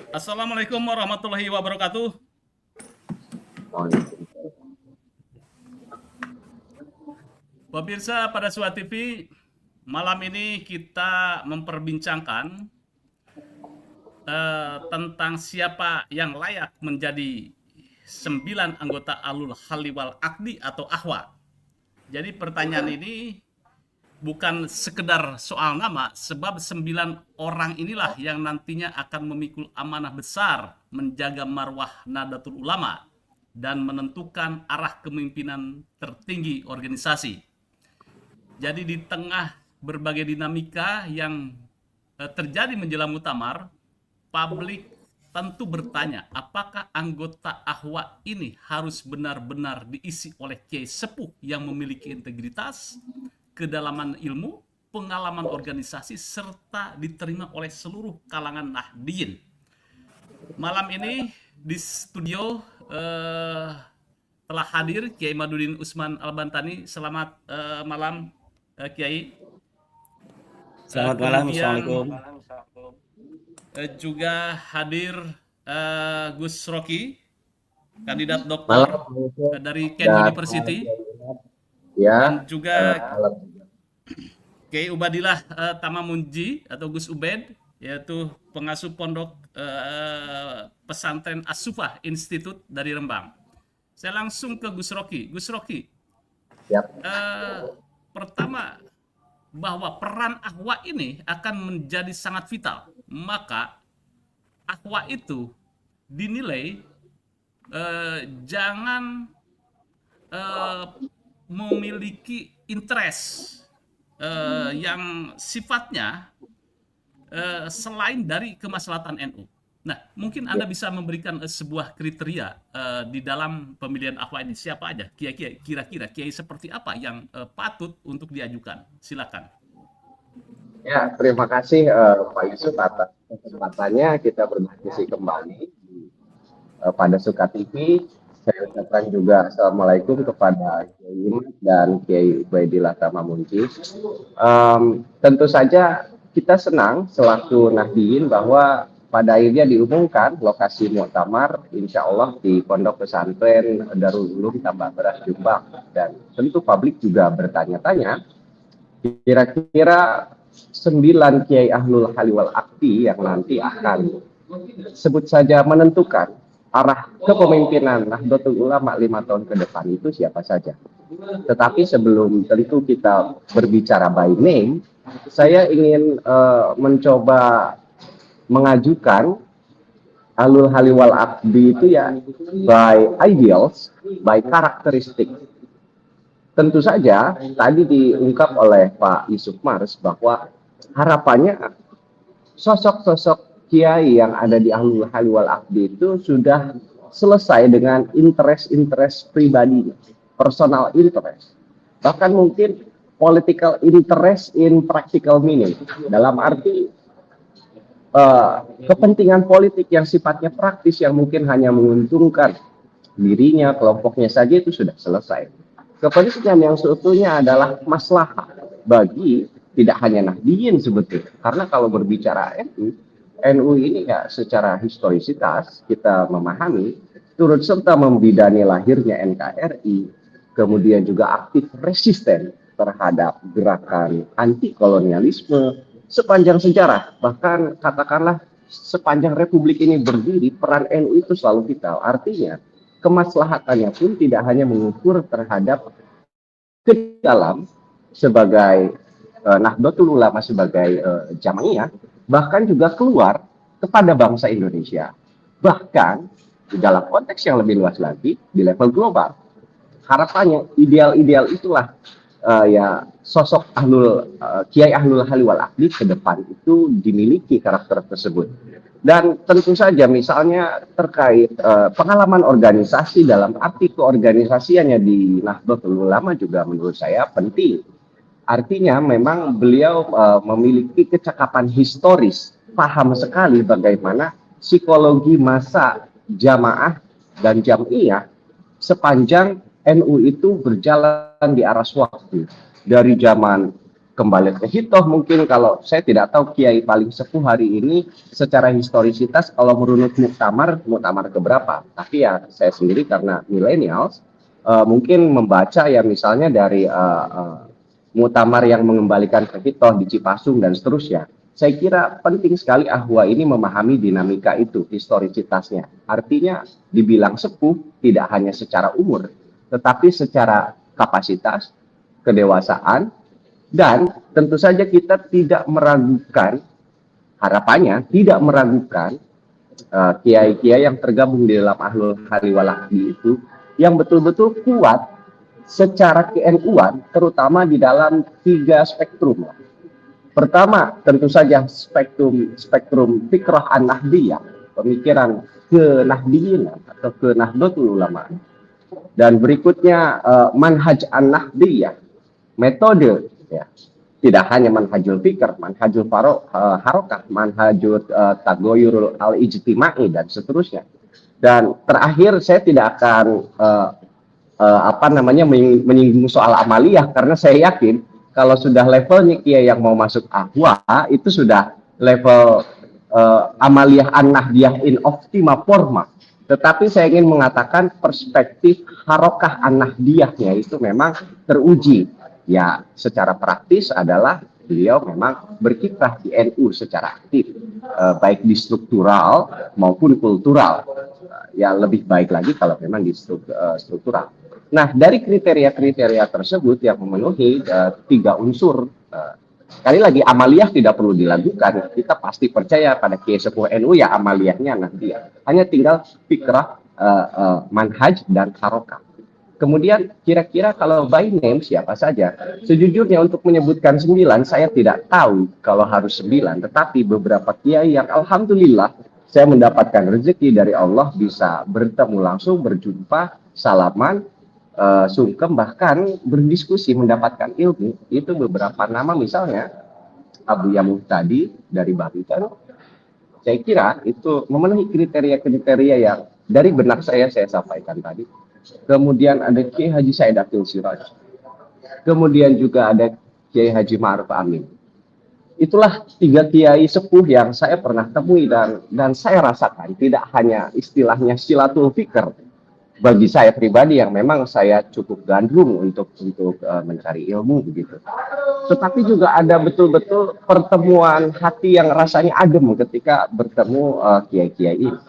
Assalamualaikum warahmatullahi wabarakatuh. Pemirsa pada Suara TV, malam ini kita memperbincangkan tentang siapa yang layak menjadi 9 anggota Alul Haliwal Akdi atau AHWA. Jadi pertanyaan ini bukan sekedar soal nama, sebab 9 orang inilah yang nantinya akan memikul amanah besar menjaga marwah Nahdlatul Ulama dan menentukan arah kepemimpinan tertinggi organisasi. Jadi di tengah berbagai dinamika yang terjadi menjelang muktamar, publik tentu bertanya, apakah anggota AHWA ini harus benar-benar diisi oleh kiai sepuh yang memiliki integritas, kedalaman ilmu, pengalaman organisasi, serta diterima oleh seluruh kalangan Nahdliyin. Malam ini di studio telah hadir Kiai Madudin Usman Al-Bantani. Selamat malam Kiai. Selamat malam, Assalamualaikum. Juga hadir Gus Rocky, kandidat doktor dari Ken University. Ya. Dan juga Kiai Ubadillah Tamamunji atau Gus Ubed, yaitu pengasuh pondok pesantren As-Sufah Institute dari Rembang. Saya langsung ke Gus Rocky. Gus Rocky, pertama, bahwa peran AHWA ini akan menjadi sangat vital. Maka AHWA itu dinilai jangan memiliki interest yang sifatnya selain dari kemaslahatan NU. Nah, mungkin Anda bisa memberikan sebuah kriteria di dalam pemilihan AHWA ini. Siapa aja? Kira-kira kiai seperti apa yang patut untuk diajukan? Silakan. Ya, terima kasih Pak Yusuf atas kesempatannya kita berdiskusi kembali pada Suka TV. Saya ucapkan juga Assalamualaikum kepada Kiai Iman dan Kiai Ubaidillah Tamamunji. Tentu saja kita senang selaku Nahdliyin bahwa pada akhirnya diumumkan lokasi muktamar insya Allah di Pondok Pesantren Darul Ulum Tambak Beras Jombang, dan tentu publik juga bertanya-tanya kira-kira 9 Kiai Ahlul Haliwal Akdi yang nanti akan sebut saja menentukan arah kepemimpinan Nahdlatul Ulama 5 tahun ke depan itu siapa saja. Tetapi sebelum tentu kita berbicara by name, saya ingin mencoba mengajukan Ahlul Haliwal Akdi itu ya by ideals, by karakteristik. Tentu saja tadi diungkap oleh Pak Yusuf Mars bahwa harapannya sosok-sosok kiai yang ada di Ahlul Haliwal Akdi itu sudah selesai dengan interest pribadi, personal interest, bahkan mungkin political interest in practical meaning, dalam arti kepentingan politik yang sifatnya praktis yang mungkin hanya menguntungkan dirinya, kelompoknya saja itu sudah selesai. Kepentingan yang seutuhnya adalah maslahat bagi tidak hanya Nahdliyin sebetulnya. Karena kalau berbicara NU ini ya secara historisitas kita memahami turut serta membidani lahirnya NKRI, kemudian juga aktif resisten terhadap gerakan anti kolonialisme sepanjang sejarah, bahkan katakanlah sepanjang Republik ini berdiri, peran NU itu selalu vital. Artinya kemaslahatannya pun tidak hanya mengukur terhadap ke dalam sebagai Nahdlatul Ulama sebagai jamaiyah, bahkan juga keluar kepada bangsa Indonesia, bahkan di dalam konteks yang lebih luas lagi di level global. Harapannya ideal-ideal itulah ya sosok Kiai Ahlul Haliwal Akdi ke depan itu dimiliki karakter tersebut. Dan tentu saja misalnya terkait pengalaman organisasi dalam arti keorganisasiannya di Nahdlatul Ulama juga menurut saya penting. Artinya memang beliau memiliki kecakapan historis, paham sekali bagaimana psikologi masa jamaah dan jamiyah sepanjang NU itu berjalan di aras waktu. Dari zaman kembali ke hitoh mungkin kalau saya tidak tahu kiai paling sepuh hari ini secara historisitas kalau merunut muktamar keberapa, tapi ya saya sendiri karena millennials mungkin membaca ya misalnya dari muktamar yang mengembalikan ke hitoh di Cipasung dan seterusnya. Saya kira penting sekali Ahwa ini memahami dinamika itu, historisitasnya. Artinya dibilang sepuh tidak hanya secara umur, tetapi secara kapasitas, kedewasaan, dan tentu saja kita tidak meragukan, harapannya tidak meragukan kiai-kiai yang tergabung di dalam Ahlul Hari wal Aqdi itu yang betul-betul kuat secara ke-NU-an, terutama di dalam 3 spektrum. Pertama, tentu saja spektrum fikrah an-nahdiyah, pemikiran ke-nahdiyin atau ke-nahdlatul ulama. Dan berikutnya manhaj an-nahdiyah, metode ya. Tidak hanya manhajul fikr, manhajul harokah, manhajul tagoyurul al-ijtimai dan seterusnya. Dan terakhir saya tidak akan menyinggung soal amaliyah karena saya yakin kalau sudah levelnya kiai yang mau masuk ahwa itu sudah level amaliyah an-nahdiyah in optima forma. Tetapi saya ingin mengatakan perspektif harokah an-nahdiyahnya itu memang teruji. Ya, secara praktis adalah beliau memang berkiprah di NU secara aktif, baik di struktural maupun kultural. Ya, lebih baik lagi kalau memang di struktural. Nah, dari kriteria-kriteria tersebut yang memenuhi 3 unsur, sekali lagi amaliyah tidak perlu dilakukan. Kita pasti percaya pada kiai sepuh NU ya amaliyahnya nanti ya. Hanya tinggal fikrah, manhaj dan harokah. Kemudian kira-kira kalau by name siapa saja? Sejujurnya untuk menyebutkan 9 saya tidak tahu kalau harus 9, tetapi beberapa kiai yang alhamdulillah saya mendapatkan rezeki dari Allah bisa bertemu langsung, berjumpa, salaman, sungkem, bahkan berdiskusi mendapatkan ilmu. Itu beberapa nama, misalnya Abu Yamuh tadi dari Banten, saya kira itu memenuhi kriteria-kriteria yang dari benak saya sampaikan tadi. Kemudian ada Kiai Haji Said Akil Siraj, kemudian juga ada Kiai Haji Ma'ruf Amin. Itulah 3 kiai sepuh yang saya pernah temui dan saya rasakan tidak hanya istilahnya silatul fikr bagi saya pribadi yang memang saya cukup gandrung untuk mencari ilmu begitu. Tetapi juga ada betul-betul pertemuan hati yang rasanya adem ketika bertemu kiai-kiai ini.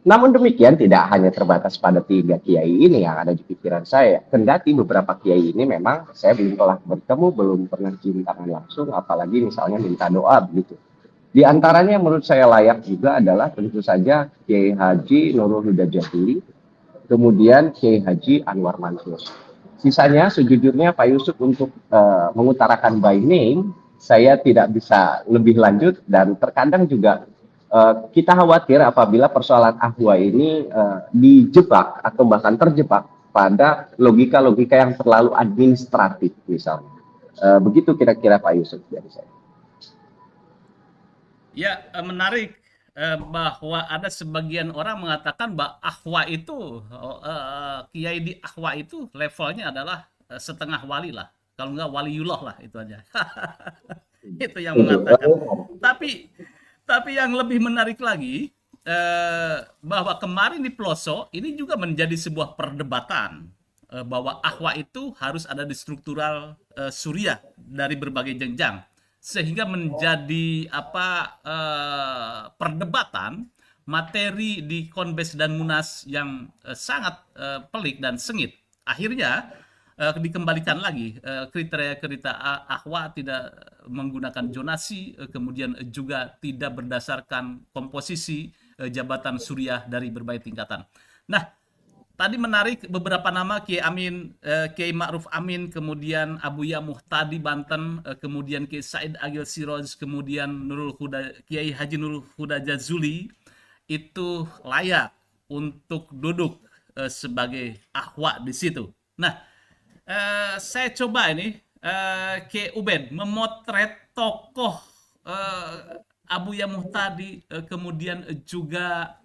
Namun demikian tidak hanya terbatas pada 3 kiai ini yang ada di pikiran saya. Kendati beberapa kiai ini memang saya belum pernah bertemu, belum pernah cium tangan langsung, apalagi misalnya minta doa begitu. Di antaranya yang menurut saya layak juga adalah tentu saja Kiai Haji Nurul Huda Jatuli, kemudian Kiai Haji Anwar Mansur. Sisanya sejujurnya Pak Yusuf untuk mengutarakan by name, saya tidak bisa lebih lanjut dan terkadang juga kita khawatir apabila persoalan ahwa ini dijebak atau bahkan terjebak pada logika-logika yang terlalu administratif misalnya. Begitu kira-kira Pak Yusuf dari saya. Ya, menarik bahwa ada sebagian orang mengatakan bahwa ahwa itu, kiai di ahwa itu levelnya adalah setengah wali lah. Kalau enggak waliullah lah, itu aja. Itu yang mengatakan. Tapi yang lebih menarik lagi, bahwa kemarin di pelosok ini juga menjadi sebuah perdebatan bahwa ahwa itu harus ada di struktural suriah dari berbagai jenjang, sehingga menjadi perdebatan materi di Konbes dan Munas yang sangat pelik dan sengit. Akhirnya dikembalikan lagi kriteria-kriteria ahwa tidak menggunakan zonasi, kemudian juga tidak berdasarkan komposisi jabatan suriah dari berbagai tingkatan. Nah, tadi menarik beberapa nama Kiai Amin, Kiai Ma'ruf Amin, kemudian Abu Yamuh tadi Banten, kemudian Kiai Said Agil Siroj, kemudian Kiai Haji Nurul Huda Jazuli itu layak untuk duduk sebagai ahwa di situ. Nah, saya coba ini Kiai Ubed memotret tokoh Abu Yamuh tadi, kemudian juga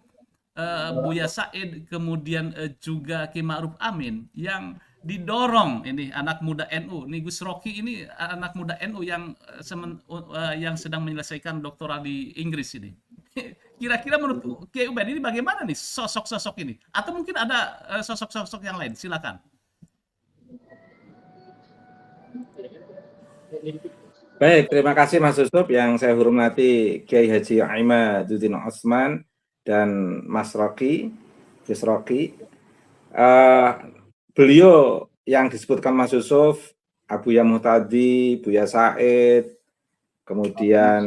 Buya Said, kemudian juga Kiai Ma'ruf Amin yang didorong ini anak muda NU. Nih Gus Rocky ini anak muda NU yang sedang menyelesaikan doktoral di Inggris ini. Kira-kira menurut Kiai Ubaid ini bagaimana nih sosok-sosok ini? Atau mungkin ada sosok-sosok yang lain? Silakan. Baik, terima kasih Mas Yusuf yang saya hormati Kiai Haji Imaduddin Osman dan Mas Rocky, Gus Rocky. Beliau yang disebutkan Mas Yusuf, Abuya Muhtadi, Buya Said, kemudian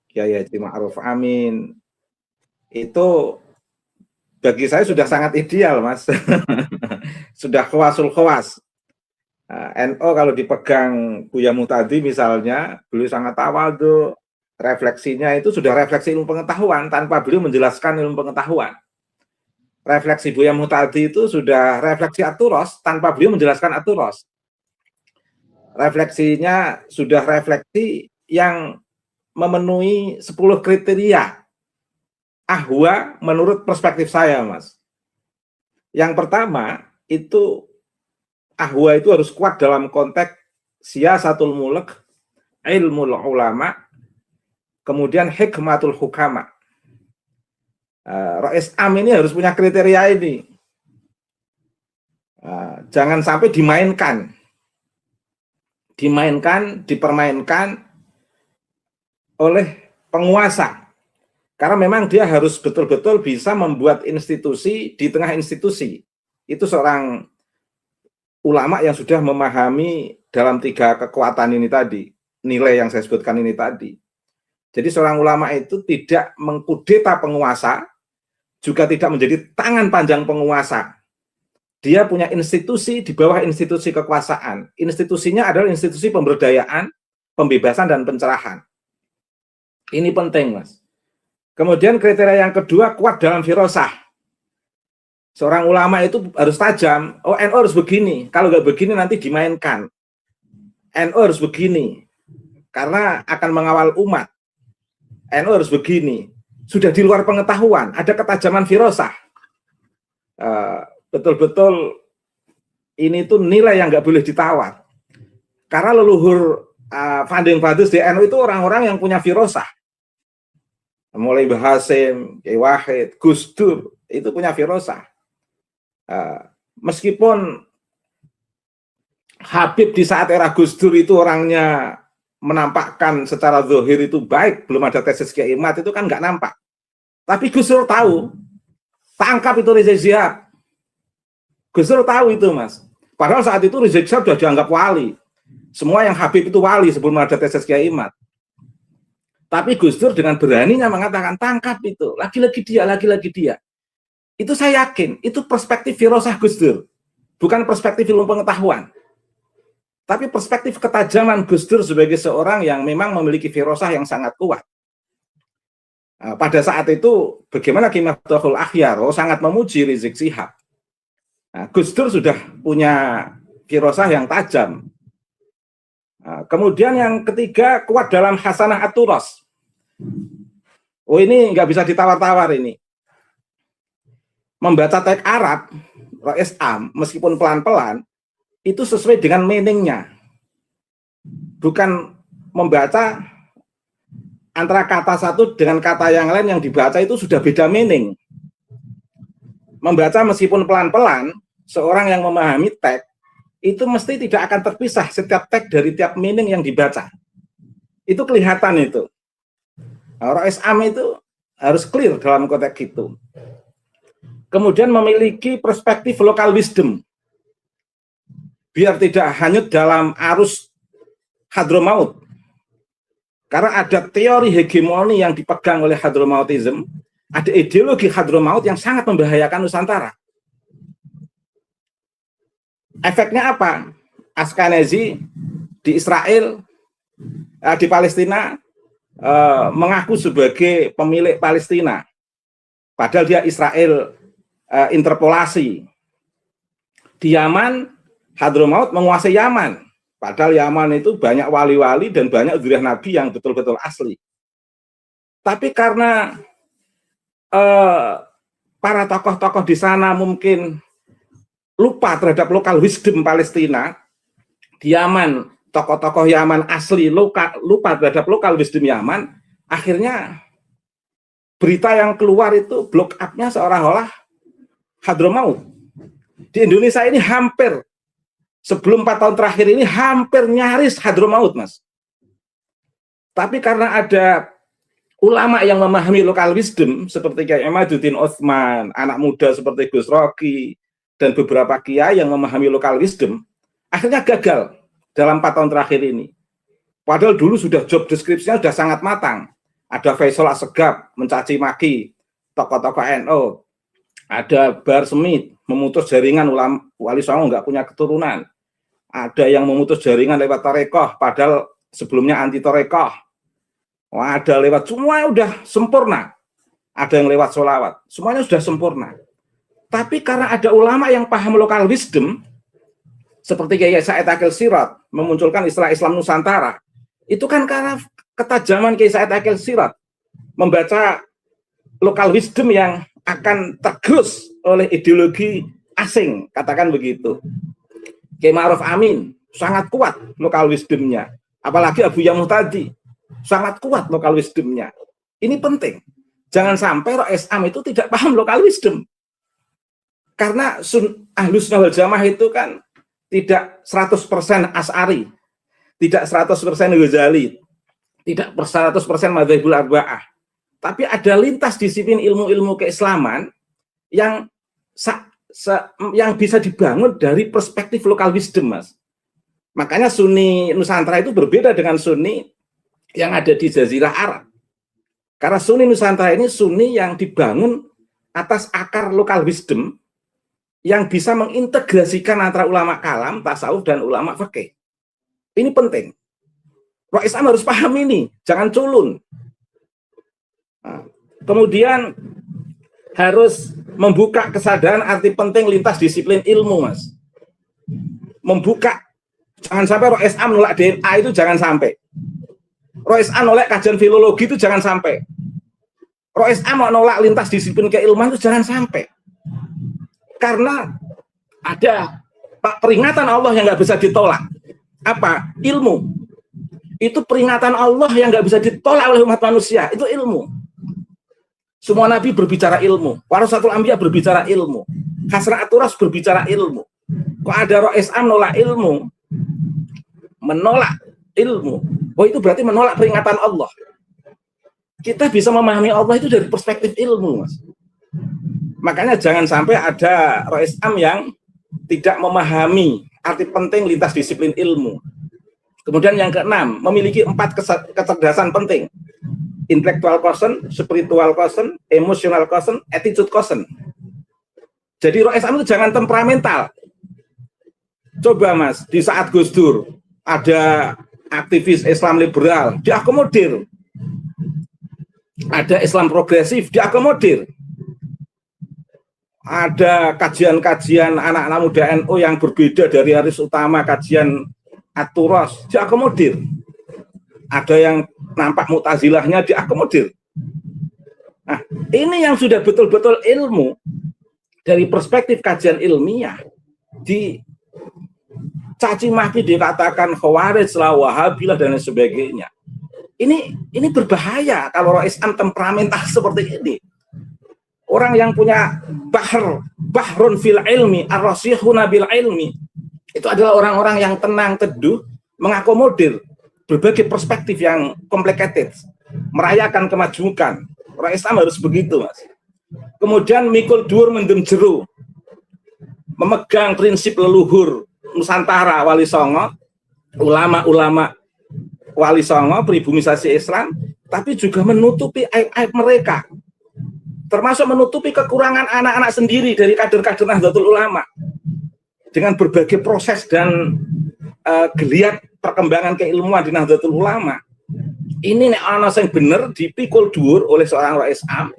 Kiai Haji Ma'ruf Amin, itu bagi saya sudah sangat ideal, Mas. Sudah khawasul khawas. NO kalau dipegang Buya Muhtadi misalnya, beliau sangat tawadhu, refleksinya itu sudah refleksi ilmu pengetahuan tanpa beliau menjelaskan ilmu pengetahuan. Refleksi Buya Muhtadi itu sudah refleksi aturos tanpa beliau menjelaskan aturos. Refleksinya sudah refleksi yang memenuhi 10 kriteria ahwa menurut perspektif saya, Mas. Yang pertama itu ahwa itu harus kuat dalam konteks siyasatul mulk, ilmul ulama, kemudian hikmatul hukama. Rais Am ini harus punya kriteria ini. Jangan sampai dimainkan, dipermainkan oleh penguasa. Karena memang dia harus betul-betul bisa membuat institusi di tengah institusi. Itu seorang ulama yang sudah memahami dalam 3 kekuatan ini tadi, nilai yang saya sebutkan ini tadi. Jadi seorang ulama itu tidak mengkudeta penguasa, juga tidak menjadi tangan panjang penguasa. Dia punya institusi di bawah institusi kekuasaan. Institusinya adalah institusi pemberdayaan, pembebasan, dan pencerahan. Ini penting, Mas. Kemudian kriteria yang kedua, kuat dalam firasah. Seorang ulama itu harus tajam. Oh, NU harus begini. Kalau nggak begini nanti dimainkan. NU harus begini. Karena akan mengawal umat. NU harus begini. Sudah di luar pengetahuan. Ada ketajaman firasah. Betul-betul ini tuh nilai yang nggak boleh ditawar. Karena leluhur Founding Fathers di NU itu orang-orang yang punya firasah. Mulai Mbah Hasim, Kiai Wahid, Gus Dur, itu punya firasah. Meskipun Habib di saat era Gus Dur itu orangnya menampakkan secara zahir itu baik, belum ada tesis Kiai Mat, itu kan nggak nampak. Tapi Gus Dur tahu, tangkap itu Rizik Syihab. Gus Dur tahu itu, Mas. Padahal saat itu Rizik Syihab sudah dianggap wali. Semua yang Habib itu wali sebelum ada tesis Kiai Mat. Tapi Gus Dur dengan beraninya mengatakan tangkap itu, lagi-lagi dia. Itu saya yakin, itu perspektif firasah Gus Dur. Bukan perspektif ilmu pengetahuan. Tapi perspektif ketajaman Gus Dur sebagai seorang yang memang memiliki firasah yang sangat kuat. Pada saat itu, bagaimana Kiai Maftuhul Akhyar sangat memuji Rizik Syihab. Gus Dur sudah punya firasah yang tajam. Kemudian yang ketiga, kuat dalam hasanah aturos. Oh, ini nggak bisa ditawar-tawar ini. Membaca teks Arab, Rais Am, meskipun pelan-pelan, itu sesuai dengan meaningnya. Bukan membaca antara kata satu dengan kata yang lain yang dibaca itu sudah beda meaning. Membaca meskipun pelan-pelan, seorang yang memahami teks, itu mesti tidak akan terpisah setiap teks dari tiap meaning yang dibaca. Itu kelihatan itu. Rais Am itu harus clear dalam konteks itu. Kemudian memiliki perspektif local wisdom. Biar tidak hanyut dalam arus Hadramaut. Karena ada teori hegemoni yang dipegang oleh Hadramautism, ada ideologi Hadramaut yang sangat membahayakan Nusantara. Efeknya apa? Ashkenazi di Israel, di Palestina, mengaku sebagai pemilik Palestina. Padahal dia Israel interpolasi. Di Yaman, Hadramaut menguasai Yaman. Padahal Yaman itu banyak wali-wali dan banyak dzurriyyah Nabi yang betul-betul asli. Tapi karena para tokoh-tokoh di sana mungkin lupa terhadap lokal wisdom Palestina, di Yaman, tokoh-tokoh Yaman asli lupa terhadap lokal wisdom Yaman, akhirnya berita yang keluar itu block up-nya seolah-olah Hadramaut. Di Indonesia ini hampir, sebelum 4 tahun terakhir ini hampir nyaris Hadramaut, Mas. Tapi karena ada ulama yang memahami lokal wisdom, seperti Kiai Emaduddin Utsman, anak muda seperti Gus Rocky, dan beberapa kiai yang memahami lokal wisdom, akhirnya gagal dalam 4 tahun terakhir ini. Padahal dulu sudah job deskripsinya sudah sangat matang. Ada Faisal Assegaf mencaci maki tokoh-tokoh NU. Ada Bahar Smith memutus jaringan ulama Wali Songo nggak punya keturunan. Ada yang memutus jaringan lewat tarekoh, padahal sebelumnya anti tarekoh. Ada lewat, semuanya udah sempurna. Ada yang lewat sholawat, semuanya sudah sempurna. Tapi karena ada ulama yang paham lokal wisdom, seperti Kiai Said Akil Sirot memunculkan istilah Islam Nusantara, itu kan karena ketajaman Kiai Said Akil Sirot membaca lokal wisdom yang akan tergerus oleh ideologi asing, katakan begitu. Kiai Ma'ruf Amin sangat kuat lokal wisdomnya, apalagi Abu Yamuh tadi sangat kuat lokal wisdomnya. Ini penting, jangan sampai Roh Islam itu tidak paham lokal wisdom, karena Ahlus Sunnah wal Jamaah itu kan tidak 100% Asy'ari, tidak 100% Ghazali, tidak 100% Madzhabul Arba'ah, tapi ada lintas disiplin ilmu-ilmu keislaman yang yang bisa dibangun dari perspektif lokal wisdom, Mas. Makanya Sunni Nusantara itu berbeda dengan Sunni yang ada di Jazirah Arab. Karena Sunni Nusantara ini Sunni yang dibangun atas akar lokal wisdom yang bisa mengintegrasikan antara ulama kalam, tasawuf, dan ulama fikih. Ini penting. Roh Islam harus paham ini, jangan culun. Nah, kemudian harus membuka kesadaran arti penting lintas disiplin ilmu, Mas. Membuka, jangan sampai Roh Islam nolak DNA itu jangan sampai. Roh Islam nolak kajian filologi itu jangan sampai. Roh Islam nolak lintas disiplin keilmuan itu jangan sampai. Karena ada peringatan Allah yang nggak bisa ditolak. Apa? Ilmu. Itu peringatan Allah yang nggak bisa ditolak oleh umat manusia. Itu ilmu. Semua nabi berbicara ilmu. Warasatul Anbiya berbicara ilmu. Hasra'atul Ras berbicara ilmu. Kok ada Roh Islam nolak ilmu? Menolak ilmu. Oh, itu berarti menolak peringatan Allah. Kita bisa memahami Allah itu dari perspektif ilmu, Mas. Makanya jangan sampai ada Roh Islam yang tidak memahami arti penting lintas disiplin ilmu. Kemudian yang keenam, memiliki 4 kecerdasan penting. Intellectual quotient, spiritual quotient, emotional quotient, attitude quotient. Jadi Roh Islam itu jangan temperamental. Coba, Mas, di saat Gus Dur ada aktivis Islam liberal, diakomodir. Ada Islam progresif, diakomodir. Ada kajian-kajian anak-anak muda NU yang berbeda dari Aris Utama, kajian Aturos, diakomodir. Ada yang nampak Mu'tazilahnya, diakomodir. Nah, ini yang sudah betul-betul ilmu dari perspektif kajian ilmiah, dicaci maki, dikatakan Khawarij lah, Wahabilah, dan sebagainya. Ini berbahaya kalau Roh Islam temperamental seperti ini. Orang yang punya bahrun fil ilmi, ar-rasihuna bil ilmi, itu adalah orang-orang yang tenang, teduh, mengakomodir berbagai perspektif yang complicated, merayakan kemajukan. Orang Islam harus begitu, Mas. Kemudian mikul dur mendem jeru, memegang prinsip leluhur Nusantara Wali Songo, ulama-ulama Wali Songo, pribumisasi Islam, tapi juga menutupi aib-aib mereka, termasuk menutupi kekurangan anak-anak sendiri dari kader-kader Nahdlatul Ulama dengan berbagai proses dan geliat perkembangan keilmuan di Nahdlatul Ulama. Ini nek ana sing bener dipikul dhuwur oleh seorang Roh Islam,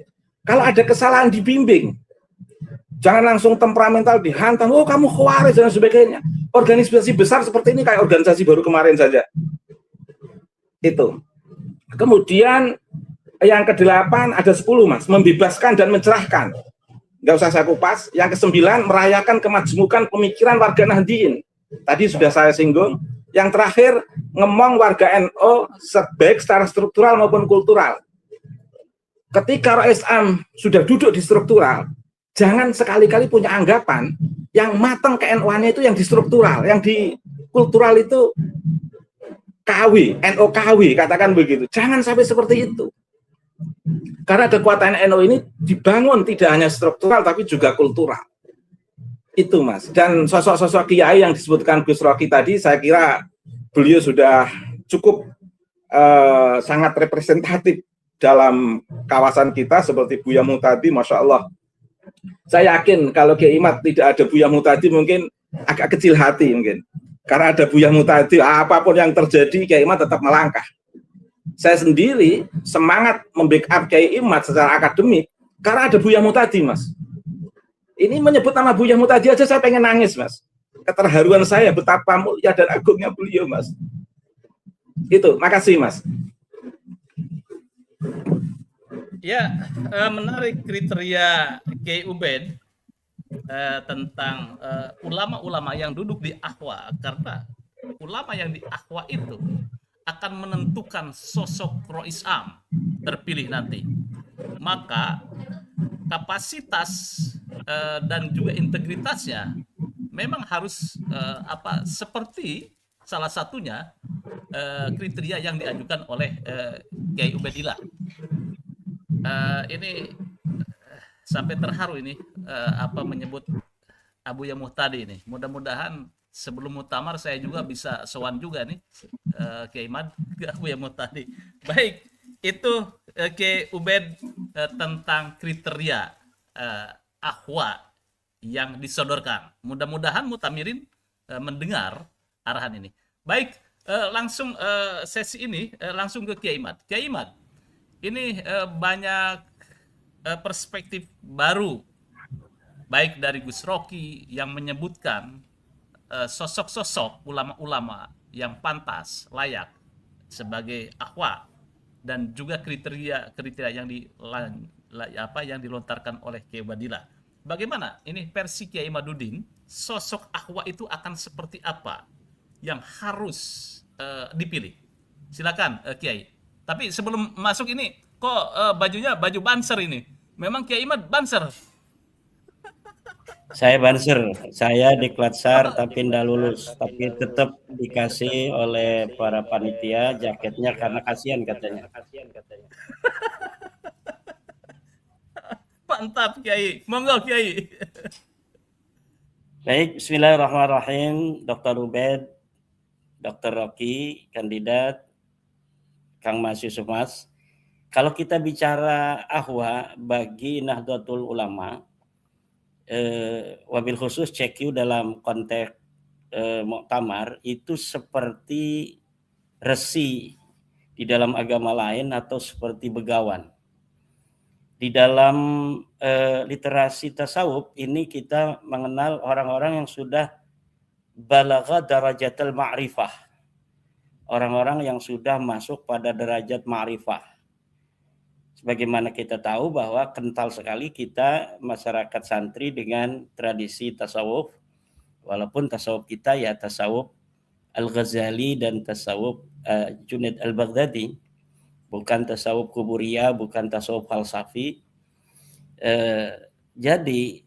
kalau ada kesalahan dibimbing. Jangan langsung temperamental dihantam, oh kamu Khawarij dan sebagainya. Organisasi besar seperti ini kayak organisasi baru kemarin saja. Itu. Kemudian yang ke-8 ada 10, Mas, membebaskan dan mencerahkan. nggak usah saya kupas. Yang ke-9, merayakan kemajmukan pemikiran warga Nahdliyin. Tadi sudah saya singgung. Yang terakhir, ngemong warga NU baik secara struktural maupun kultural. Ketika Rais Am sudah duduk di struktural, jangan sekali-kali punya anggapan yang matang ke NU-nya itu yang di struktural, yang di kultural itu KW, NU KW, katakan begitu. Jangan sampai seperti itu. Karena kekuatan NU ini dibangun tidak hanya struktural tapi juga kultural. Itu Mas. Dan sosok-sosok kiai yang disebutkan Gus Rocky tadi, saya kira beliau sudah cukup sangat representatif dalam kawasan kita, seperti Buya Muhtadi, Masya Allah. Saya yakin kalau Kiai Imad tidak ada Buya Muhtadi mungkin agak kecil hati mungkin. Karena ada Buya Muhtadi, apapun yang terjadi Kiai Imad tetap melangkah. Saya sendiri semangat membackup Kiai Imad secara akademik karena ada Buya Muhtadi, Mas. Ini menyebut nama Buya Muhtadi aja saya pengen nangis, Mas. Keterharuan saya betapa mulia dan agungnya beliau, Mas. Itu, makasih, Mas. Ya, menarik kriteria Kiai Ubaid tentang ulama-ulama yang duduk di Ahwa, karena ulama yang di Ahwa itu akan menentukan sosok Rois Am terpilih nanti. Maka kapasitas dan juga integritasnya memang harus seperti salah satunya kriteria yang diajukan oleh Kiai Ubaidillah. Ini sampai terharu ini menyebut Abu Ya Muhtadi ini. Mudah-mudahan sebelum muktamar saya juga bisa sowan juga nih Kiai Imad ke Abu Ya Muhtadi. Baik, itu Kiai Ubaid tentang kriteria ahwa yang disodorkan. Mudah-mudahan mutamirin mendengar arahan ini. Baik, langsung sesi ini langsung ke Kiai Imad. Kiai Imad, ini banyak perspektif baru, baik dari Gus Rocky yang menyebutkan sosok-sosok ulama-ulama yang pantas, layak sebagai ahwa, dan juga kriteria yang yang dilontarkan oleh Kiai Ubaidillah. Bagaimana ini versi Kiai Imaduddin, sosok ahwa itu akan seperti apa yang harus dipilih? Silakan Kiai. Tapi sebelum masuk ini, kok bajunya baju banser ini? Memang Kiai Imad banser? Saya banser, saya diklatsar tapi ndak lulus, tapi tetap dikasih oleh para panitia jaketnya karena kasihan katanya. Mantap Kiai, monggo Kiai. Baik, bismillahirrahmanirrahim. Dr. Ubaid, Dr. Rocky, kandidat, Kang Mas Yusuf Mas. Kalau kita bicara ahwa bagi Nahdlatul Ulama, wabil khusus CQ dalam konteks muktamar itu seperti resi di dalam agama lain atau seperti begawan. Di dalam literasi tasawuf ini kita mengenal orang-orang yang sudah balagha darajatul ma'rifah. Orang-orang yang sudah masuk pada derajat ma'rifah. Sebagaimana kita tahu bahwa kental sekali kita masyarakat santri dengan tradisi tasawuf, walaupun tasawuf kita ya tasawuf Al-Ghazali dan tasawuf Junaid Al-Baghdadi, bukan tasawuf kuburiyah, bukan tasawuf falsafi. Jadi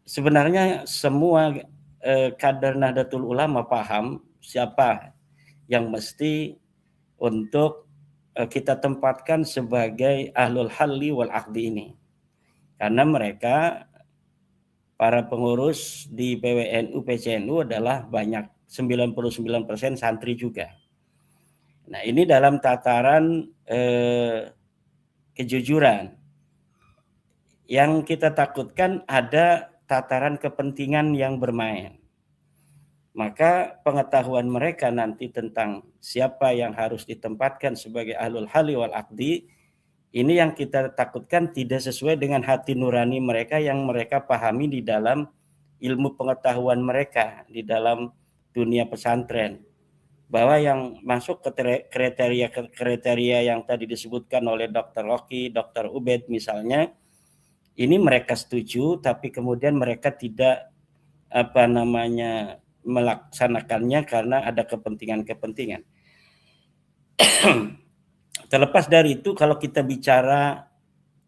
sebenarnya semua kader Nahdlatul Ulama paham siapa yang mesti untuk kita tempatkan sebagai ahlul halli wal aqdi ini. Karena mereka, para pengurus di PWNU, PCNU adalah banyak, 99% santri juga. Nah ini dalam tataran kejujuran. Yang kita takutkan ada tataran kepentingan yang bermain. Maka pengetahuan mereka nanti tentang siapa yang harus ditempatkan sebagai ahlul halli wal aqdi, ini yang kita takutkan tidak sesuai dengan hati nurani mereka yang mereka pahami di dalam ilmu pengetahuan mereka di dalam dunia pesantren. Bahwa yang masuk ke kriteria yang tadi disebutkan oleh Dr. Rocky, Dr. Ubaid misalnya, Ini mereka setuju, tapi kemudian mereka tidak melaksanakannya karena ada kepentingan-kepentingan. Terlepas dari itu, kalau kita bicara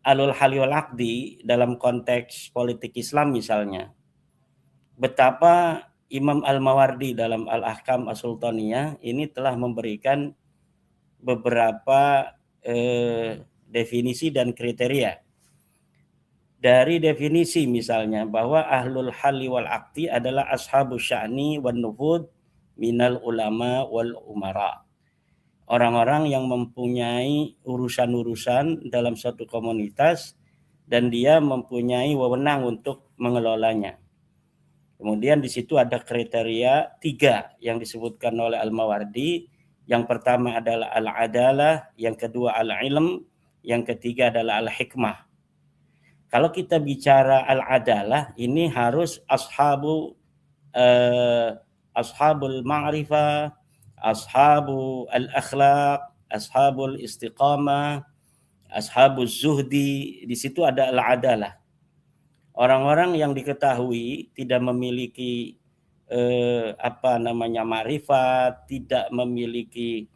alul hali wal aqdi dalam konteks politik Islam misalnya, betapa Imam Al-Mawardi dalam Al-Ahkam As-Sultaniyah ini telah memberikan beberapa definisi dan kriteria. Dari definisi misalnya bahwa ahlul halli wal aqdi adalah ashabu sya'ni wan nufud minal ulama wal umara. Orang-orang yang mempunyai urusan-urusan dalam suatu komunitas dan dia mempunyai wewenang untuk mengelolanya. Kemudian di situ ada kriteria 3 yang disebutkan oleh Al-Mawardi. Yang pertama adalah al-adalah, yang kedua al-ilm, yang ketiga adalah al-hikmah. Kalau kita bicara al-adalah, ini harus ashabul ma'rifah, ashabul al-akhlaq, ashabul istiqamah, ashabul zuhdi. Di situ ada al-adalah. Orang-orang yang diketahui tidak memiliki ma'rifat, tidak memiliki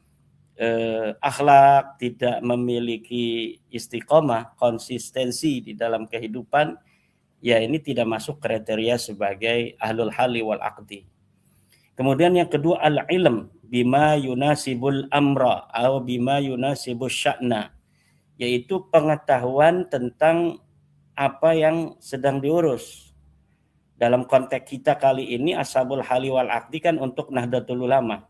akhlak, tidak memiliki istiqomah, konsistensi di dalam kehidupan, ya ini tidak masuk kriteria sebagai ahlul halli wal aqdi. Kemudian yang kedua al-ilm bima yunasibul amra atau bima yunasibus sya'na, yaitu pengetahuan tentang apa yang sedang diurus. Dalam konteks kita kali ini ashabul halli wal aqdi kan untuk Nahdlatul Ulama.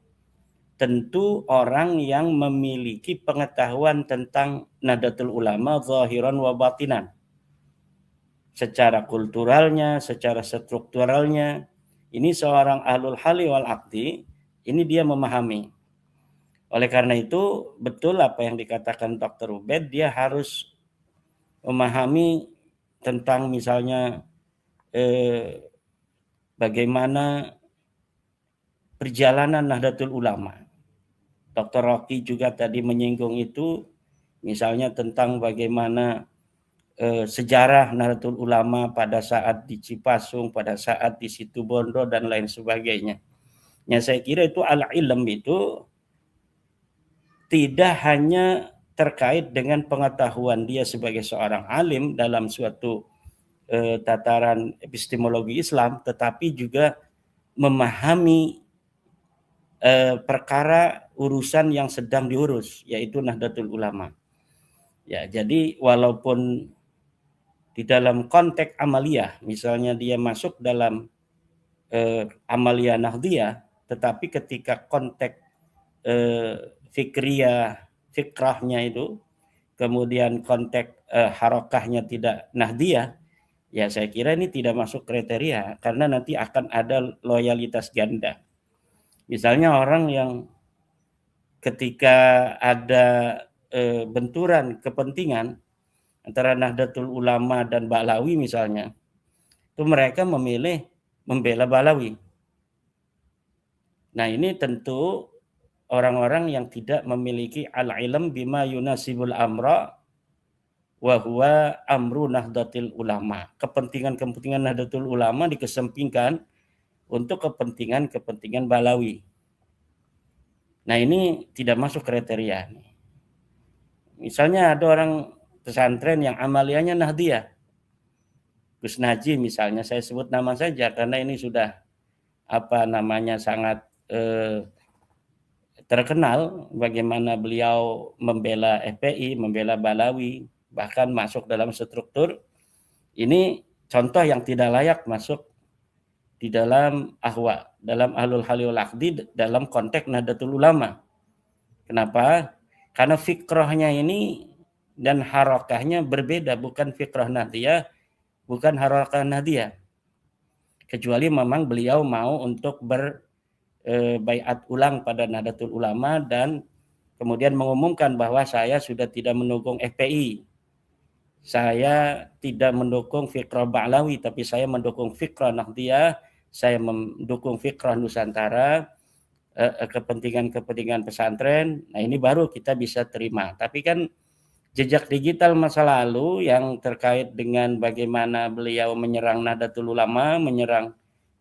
Tentu orang yang memiliki pengetahuan tentang Nahdlatul Ulama zahiran wa batinan. Secara kulturalnya, secara strukturalnya, ini seorang ahlul halli wal aqdi, ini dia memahami. Oleh karena itu, betul apa yang dikatakan Dr. Ubed, dia harus memahami tentang misalnya bagaimana perjalanan Nahdlatul Ulama. Dr. Rocky juga tadi menyinggung itu, misalnya tentang bagaimana sejarah Nahdlatul Ulama pada saat di Cipasung, pada saat di Situbondo dan lain sebagainya. Ya, saya kira itu al-ilm itu tidak hanya terkait dengan pengetahuan dia sebagai seorang alim dalam suatu tataran epistemologi Islam, tetapi juga memahami perkara urusan yang sedang diurus, yaitu Nahdlatul Ulama. Ya, jadi walaupun di dalam konteks amaliyah, misalnya dia masuk dalam amaliyah Nahdliyah, tetapi ketika konteks fikrahnya itu, kemudian konteks harokahnya tidak Nahdliyah, ya saya kira ini tidak masuk kriteria, karena nanti akan ada loyalitas ganda. Misalnya orang yang ketika ada benturan kepentingan antara Nahdlatul Ulama dan Ba'lawi misalnya, itu mereka memilih membela Ba'lawi. Nah, ini tentu orang-orang yang tidak memiliki al-ilm bima yunasibul amra wa huwa amru Nahdlatul Ulama. Kepentingan-kepentingan Nahdlatul Ulama dikesampingkan untuk kepentingan-kepentingan Ba'lawi. Nah, ini tidak masuk kriteria. Misalnya ada orang pesantren yang amaliyahnya Nahdliyah. Gus Najih misalnya, saya sebut nama saja karena ini sudah sangat terkenal bagaimana beliau membela FPI, membela Ba'lawi, bahkan masuk dalam struktur. Ini contoh yang tidak layak masuk di dalam ahwa, dalam ahlul halli wal aqdi, dalam konteks Nahdlatul Ulama. Kenapa? Karena fikrahnya ini dan harakahnya berbeda, bukan fikrah Nahdliyah, bukan harakah Nahdliyah. Kecuali memang beliau mau untuk berbaiat ulang pada Nahdlatul Ulama dan kemudian mengumumkan bahwa saya sudah tidak mendukung FPI. Saya tidak mendukung fikrah Ba'lawi, tapi saya mendukung fikrah Nahdliyah, saya mendukung fikrah Nusantara, kepentingan-kepentingan pesantren. Nah, ini baru kita bisa terima. Tapi kan jejak digital masa lalu yang terkait dengan bagaimana beliau menyerang Nahdlatul Ulama, menyerang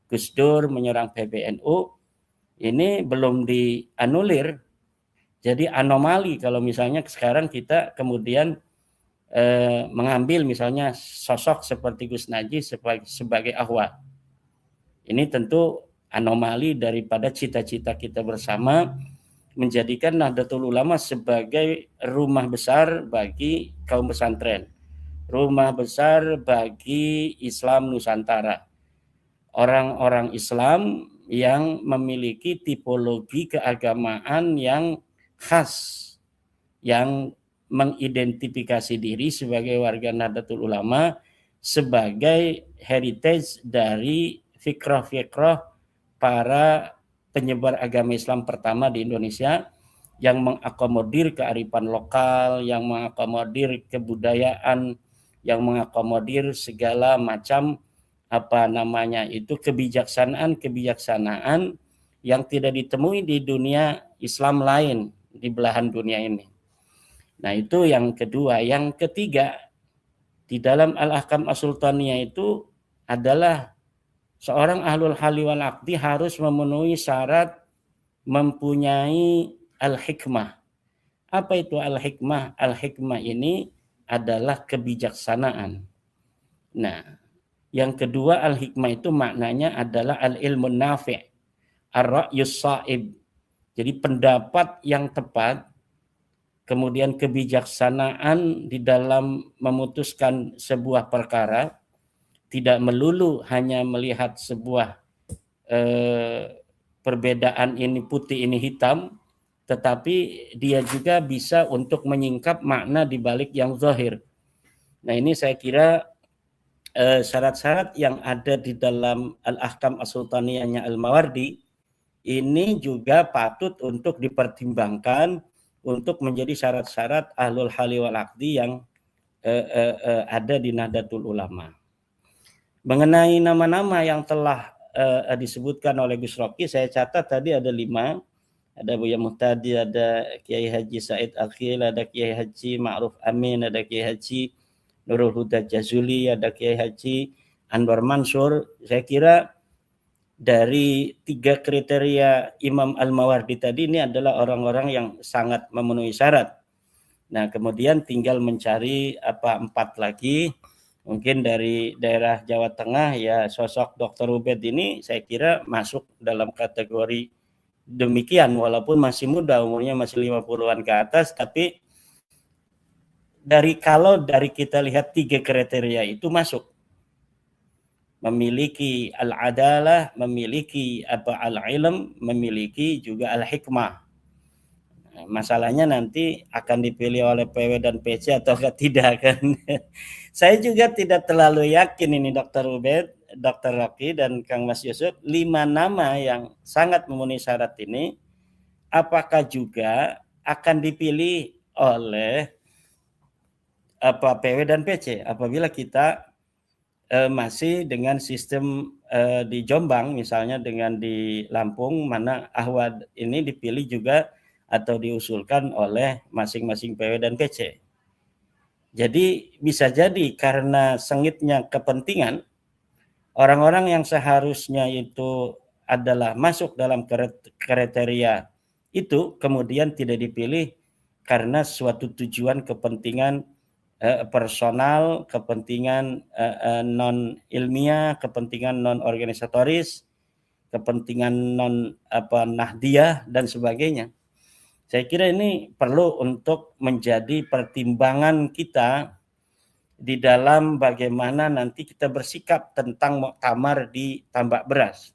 Gus Dur, menyerang PBNU, ini belum dianulir. Jadi anomali kalau misalnya sekarang kita kemudian mengambil misalnya sosok seperti Gus Najih sebagai ahwa. Ini tentu anomali daripada cita-cita kita bersama menjadikan Nahdlatul Ulama sebagai rumah besar bagi kaum pesantren, rumah besar bagi Islam Nusantara. Orang-orang Islam yang memiliki tipologi keagamaan yang khas, yang mengidentifikasi diri sebagai warga Nahdlatul Ulama sebagai heritage dari fikrah-fikrah para penyebar agama Islam pertama di Indonesia yang mengakomodir kearifan lokal, yang mengakomodir kebudayaan, yang mengakomodir segala macam kebijaksanaan yang tidak ditemui di dunia Islam lain, di belahan dunia ini. Nah, itu yang kedua. Yang ketiga, di dalam Al-Ahkam As-Sultaniyah itu adalah seorang ahlul hali wal aqdi harus memenuhi syarat mempunyai al-hikmah. Apa itu al-hikmah? Al-hikmah ini adalah kebijaksanaan. Nah, yang kedua al-hikmah itu maknanya adalah al-ilmun nafi', ar-ra'yus sa'ib. Jadi pendapat yang tepat, kemudian kebijaksanaan di dalam memutuskan sebuah perkara, tidak melulu hanya melihat sebuah perbedaan ini putih ini hitam, tetapi dia juga bisa untuk menyingkap makna di balik yang zahir. Nah, ini saya kira syarat-syarat yang ada di dalam Al-Ahkam As-Sultaniyahnya Al-Mawardi ini juga patut untuk dipertimbangkan untuk menjadi syarat-syarat ahlul hali wal aqdi yang ada di Nahdlatul Ulama. Mengenai nama-nama yang telah disebutkan oleh Gus Rocky, saya catat tadi ada 5. Ada Buya Muhtadi, ada Kiai Haji Said Akhil, ada Kiai Haji Ma'ruf Amin, ada Kiai Haji Nurul Huda Jazuli, ada Kiai Haji Anwar Mansur. Saya kira dari 3 kriteria Imam Al-Mawardi tadi ini adalah orang-orang yang sangat memenuhi syarat. Nah, kemudian tinggal mencari 4 lagi. Mungkin dari daerah Jawa Tengah ya sosok Dr. Ubed ini saya kira masuk dalam kategori demikian, walaupun masih muda, umurnya masih 50-an ke atas, tapi kalau dari kita lihat 3 kriteria itu masuk. Memiliki al-adalah, memiliki al-ilm, memiliki juga al-hikmah. Masalahnya nanti akan dipilih oleh PW dan PC atau tidak kan. Saya juga tidak terlalu yakin ini Dr. Ubed, Dr. Rocky dan Kang Mas Yusuf, 5 nama yang sangat memenuhi syarat ini apakah juga akan dipilih oleh PW dan PC apabila kita masih dengan sistem di Jombang misalnya, dengan di Lampung, mana ahwad ini dipilih juga atau diusulkan oleh masing-masing PW dan PC. Jadi bisa jadi karena sengitnya kepentingan, orang-orang yang seharusnya itu adalah masuk dalam kriteria itu kemudian tidak dipilih karena suatu tujuan kepentingan personal, kepentingan non ilmiah, kepentingan non organisatoris, kepentingan non nahdiyah dan sebagainya. Saya kira ini perlu untuk menjadi pertimbangan kita di dalam bagaimana nanti kita bersikap tentang muktamar di Tambak Beras.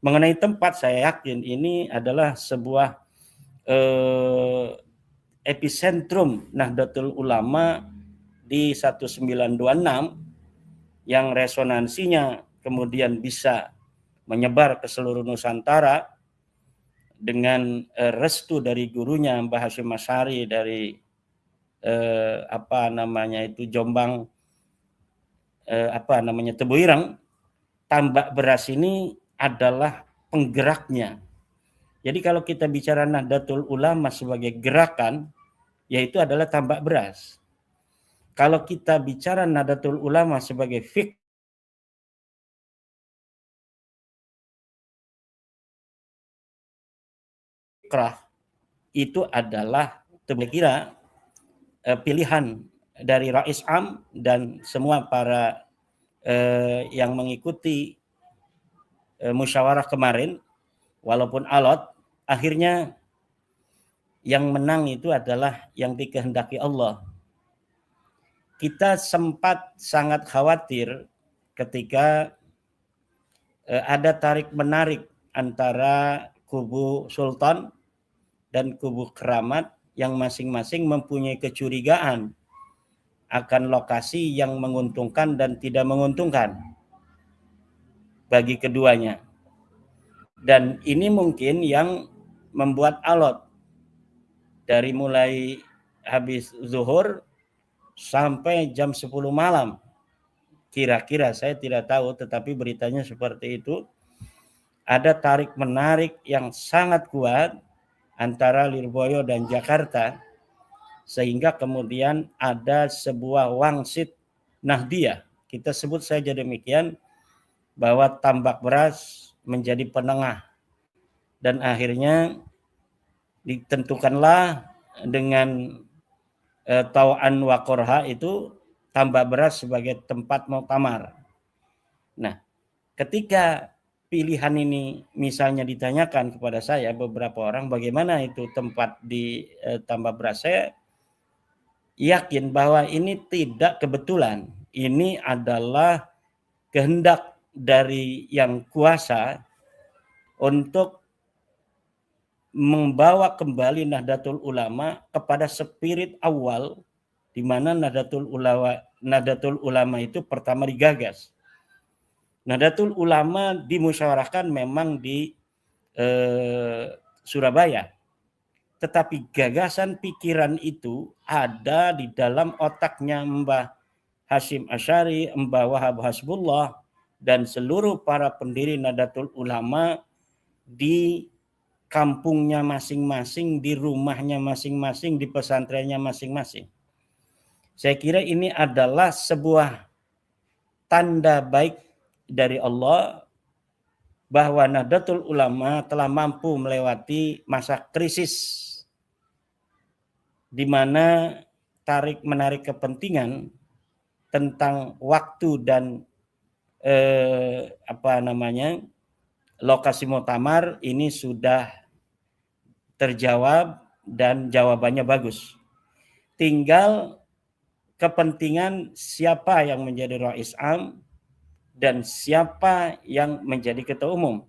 Mengenai tempat, saya yakin ini adalah sebuah epicentrum Nahdlatul Ulama di 1926 yang resonansinya kemudian bisa menyebar ke seluruh Nusantara dengan restu dari gurunya Mbah Hasyim Asy'ari dari Jombang, Tebuireng. Tambak Beras ini adalah penggeraknya. Jadi kalau kita bicara Nahdlatul Ulama sebagai gerakan, yaitu adalah Tambak Beras. kalau kita bicara Nahdlatul Ulama sebagai fiqh, itu adalah kira pilihan dari Rais Am dan semua para yang mengikuti musyawarah kemarin, walaupun alot, akhirnya yang menang itu adalah yang dikehendaki Allah. Kita sempat sangat khawatir ketika ada tarik-menarik antara kubu Sultan dan kubu Keramat yang masing-masing mempunyai kecurigaan akan lokasi yang menguntungkan dan tidak menguntungkan bagi keduanya. Dan ini mungkin yang membuat alot dari mulai habis zuhur sampai jam 10 malam. Kira-kira saya tidak tahu, tetapi beritanya seperti itu. Ada tarik-menarik yang sangat kuat antara Lirboyo dan Jakarta, sehingga kemudian ada sebuah wangsit Nahdiyah. Kita sebut saja demikian, bahwa Tambak Beras menjadi penengah. Dan akhirnya ditentukanlah dengan Tau'an wa Qorha itu Tambak Beras sebagai tempat muktamar. Nah, ketika pilihan ini misalnya ditanyakan kepada saya beberapa orang bagaimana itu tempat di Tambak Beras, saya yakin bahwa ini tidak kebetulan. Ini adalah kehendak dari yang kuasa untuk membawa kembali Nahdlatul Ulama kepada spirit awal di mana Nahdlatul Ulama itu pertama digagas. Nahdlatul Ulama dimusyawarahkan memang di Surabaya. Tetapi gagasan pikiran itu ada di dalam otaknya Mbah Hasyim Asy'ari, Mbah Wahab Hasbullah, dan seluruh para pendiri Nahdlatul Ulama di kampungnya masing-masing, di rumahnya masing-masing, di pesantrennya masing-masing. Saya kira ini adalah sebuah tanda baik dari Allah bahwa Nahdlatul Ulama telah mampu melewati masa krisis di mana tarik-menarik kepentingan tentang waktu dan lokasi muktamar ini sudah terjawab dan jawabannya bagus. Tinggal kepentingan siapa yang menjadi Rais Am dan siapa yang menjadi ketua umum.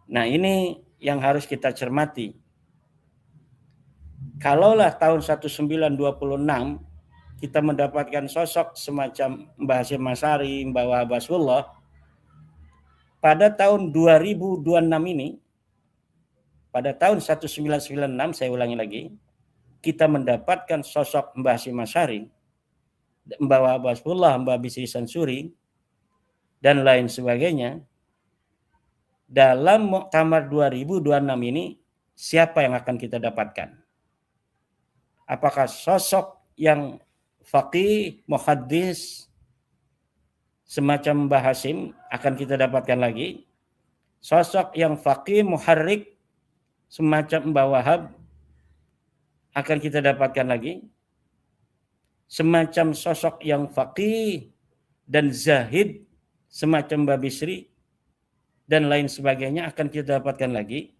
Nah, ini yang harus kita cermati. Kalaulah tahun 1926 kita mendapatkan sosok semacam Mbah Hasyim Asy'ari, Mbah Wahab Hasbullah, pada tahun 2026 ini, pada tahun 1996, saya ulangi lagi, kita mendapatkan sosok Mbah Hasyim Asy'ari, Mbah Wahab Hasbullah, Mbah Bisri Sansuri, dan lain sebagainya. Dalam Muktamar 2026 ini, siapa yang akan kita dapatkan? Apakah sosok yang faqih, muhaddis, semacam Mbah Hasyim akan kita dapatkan lagi? Sosok yang faqih, muharrik, semacam Mbah Wahab akan kita dapatkan lagi? Semacam sosok yang faqih dan zahid, semacam Mbah Bisri, dan lain sebagainya akan kita dapatkan lagi?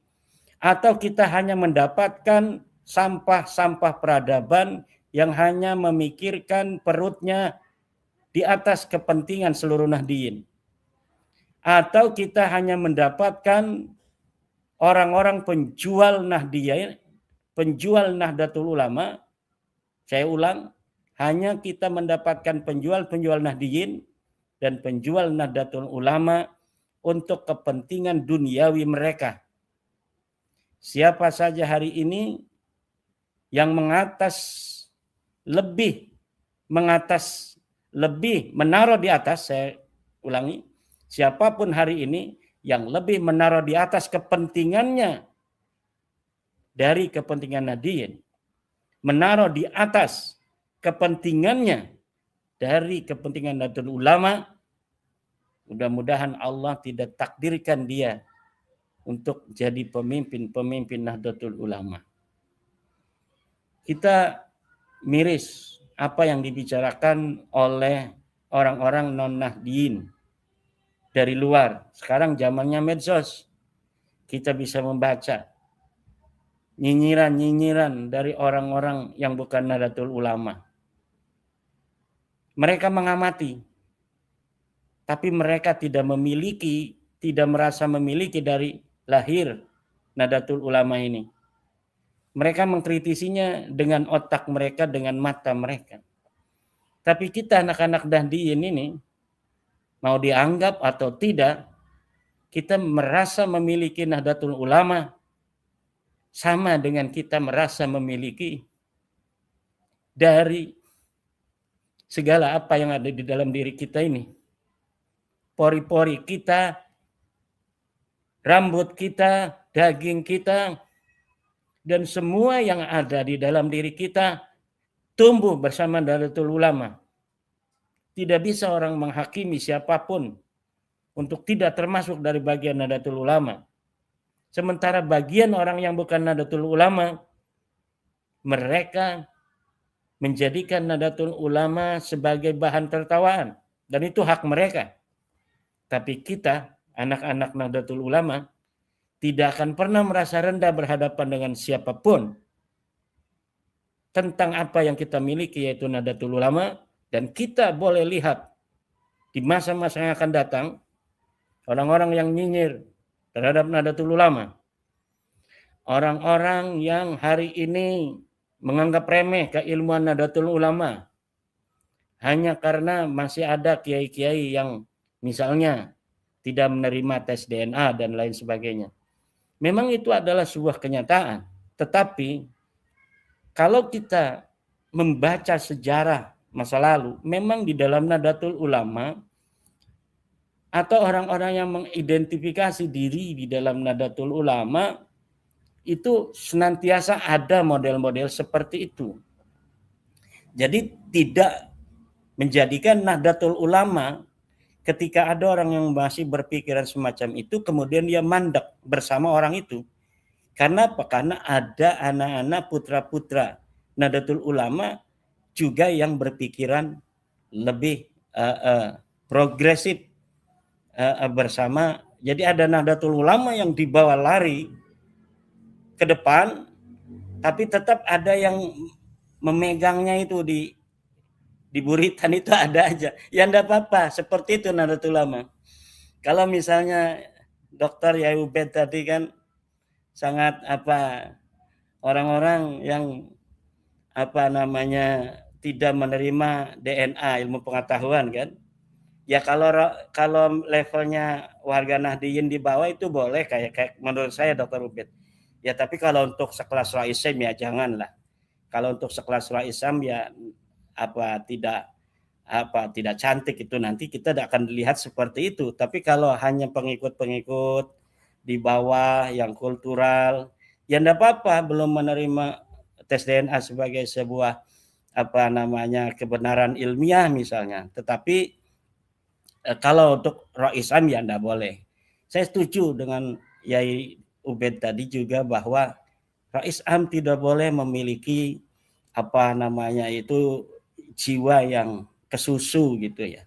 Atau kita hanya mendapatkan sampah-sampah peradaban yang hanya memikirkan perutnya di atas kepentingan seluruh Nahdiyin? Atau kita hanya mendapatkan orang-orang penjual Nahdiyah, penjual Nahdlatul Ulama? Saya ulang, hanya kita mendapatkan penjual-penjual Nahdiyin dan penjual Nahdlatul Ulama untuk kepentingan duniawi mereka. Siapa saja hari ini yang lebih menaruh di atas, saya ulangi, siapapun hari ini yang lebih menaruh di atas kepentingannya dari kepentingan Nahdiyin, menaruh di atas kepentingannya dari kepentingan Nahdlatul Ulama, mudah-mudahan Allah tidak takdirkan dia untuk jadi pemimpin Nahdlatul Ulama. Kita miris apa yang dibicarakan oleh orang-orang non-Nahdiyin dari luar. Sekarang zamannya medsos. Kita bisa membaca nyinyiran-nyinyiran dari orang-orang yang bukan Nahdlatul Ulama. Mereka mengamati, tapi mereka tidak merasa memiliki dari lahir Nahdlatul Ulama ini. Mereka mengkritisinya dengan otak mereka, dengan mata mereka. Tapi kita anak-anak Nahdiyin ini, mau dianggap atau tidak, kita merasa memiliki Nahdlatul Ulama sama dengan kita merasa memiliki dari segala apa yang ada di dalam diri kita ini. Pori-pori kita, rambut kita, daging kita, dan semua yang ada di dalam diri kita tumbuh bersama Nahdlatul Ulama. Tidak bisa orang menghakimi siapapun untuk tidak termasuk dari bagian Nahdlatul Ulama. Sementara bagian orang yang bukan Nahdlatul Ulama, mereka menjadikan Nahdlatul Ulama sebagai bahan tertawaan. Dan itu hak mereka. Tapi kita, anak-anak Nahdlatul Ulama, tidak akan pernah merasa rendah berhadapan dengan siapapun tentang apa yang kita miliki, yaitu Nahdlatul Ulama. Dan kita boleh lihat di masa-masa yang akan datang, orang-orang yang nyinyir terhadap Nahdlatul Ulama, orang-orang yang hari ini menganggap remeh keilmuan Nahdlatul Ulama hanya karena masih ada kiai-kiai yang misalnya tidak menerima tes DNA dan lain sebagainya. Memang itu adalah sebuah kenyataan. Tetapi kalau kita membaca sejarah masa lalu, memang di dalam Nahdlatul Ulama atau orang-orang yang mengidentifikasi diri di dalam Nahdlatul Ulama itu senantiasa ada model-model seperti itu. Jadi tidak menjadikan Nahdlatul Ulama ketika ada orang yang masih berpikiran semacam itu, kemudian dia mandek bersama orang itu. Karena apa? Karena ada anak-anak putra-putra Nahdlatul Ulama juga yang berpikiran lebih progresif bersama. Jadi ada Nahdlatul Ulama yang dibawa lari ke depan, tapi tetap ada yang memegangnya itu di buritan itu ada aja. Ya enggak apa-apa, seperti itu Nahdlatul Ulama. Kalau misalnya Dr. Yai Ubed tadi kan sangat orang-orang yang tidak menerima DNA, ilmu pengetahuan kan. Ya kalau levelnya warga Nahdiyin di bawah itu boleh kayak menurut saya Dr. Ubed. Ya tapi kalau untuk sekelas Raisam ya janganlah. Kalau untuk sekelas Raisam ya tidak cantik itu, nanti kita akan dilihat seperti itu. Tapi kalau hanya pengikut-pengikut di bawah yang kultural, ya enggak apa-apa, belum menerima tes DNA sebagai sebuah kebenaran ilmiah misalnya. Tetapi kalau untuk Raisam ya enggak boleh. Saya setuju dengan Yai Ubed tadi juga bahwa Raisam tidak boleh memiliki jiwa yang kesusu gitu ya,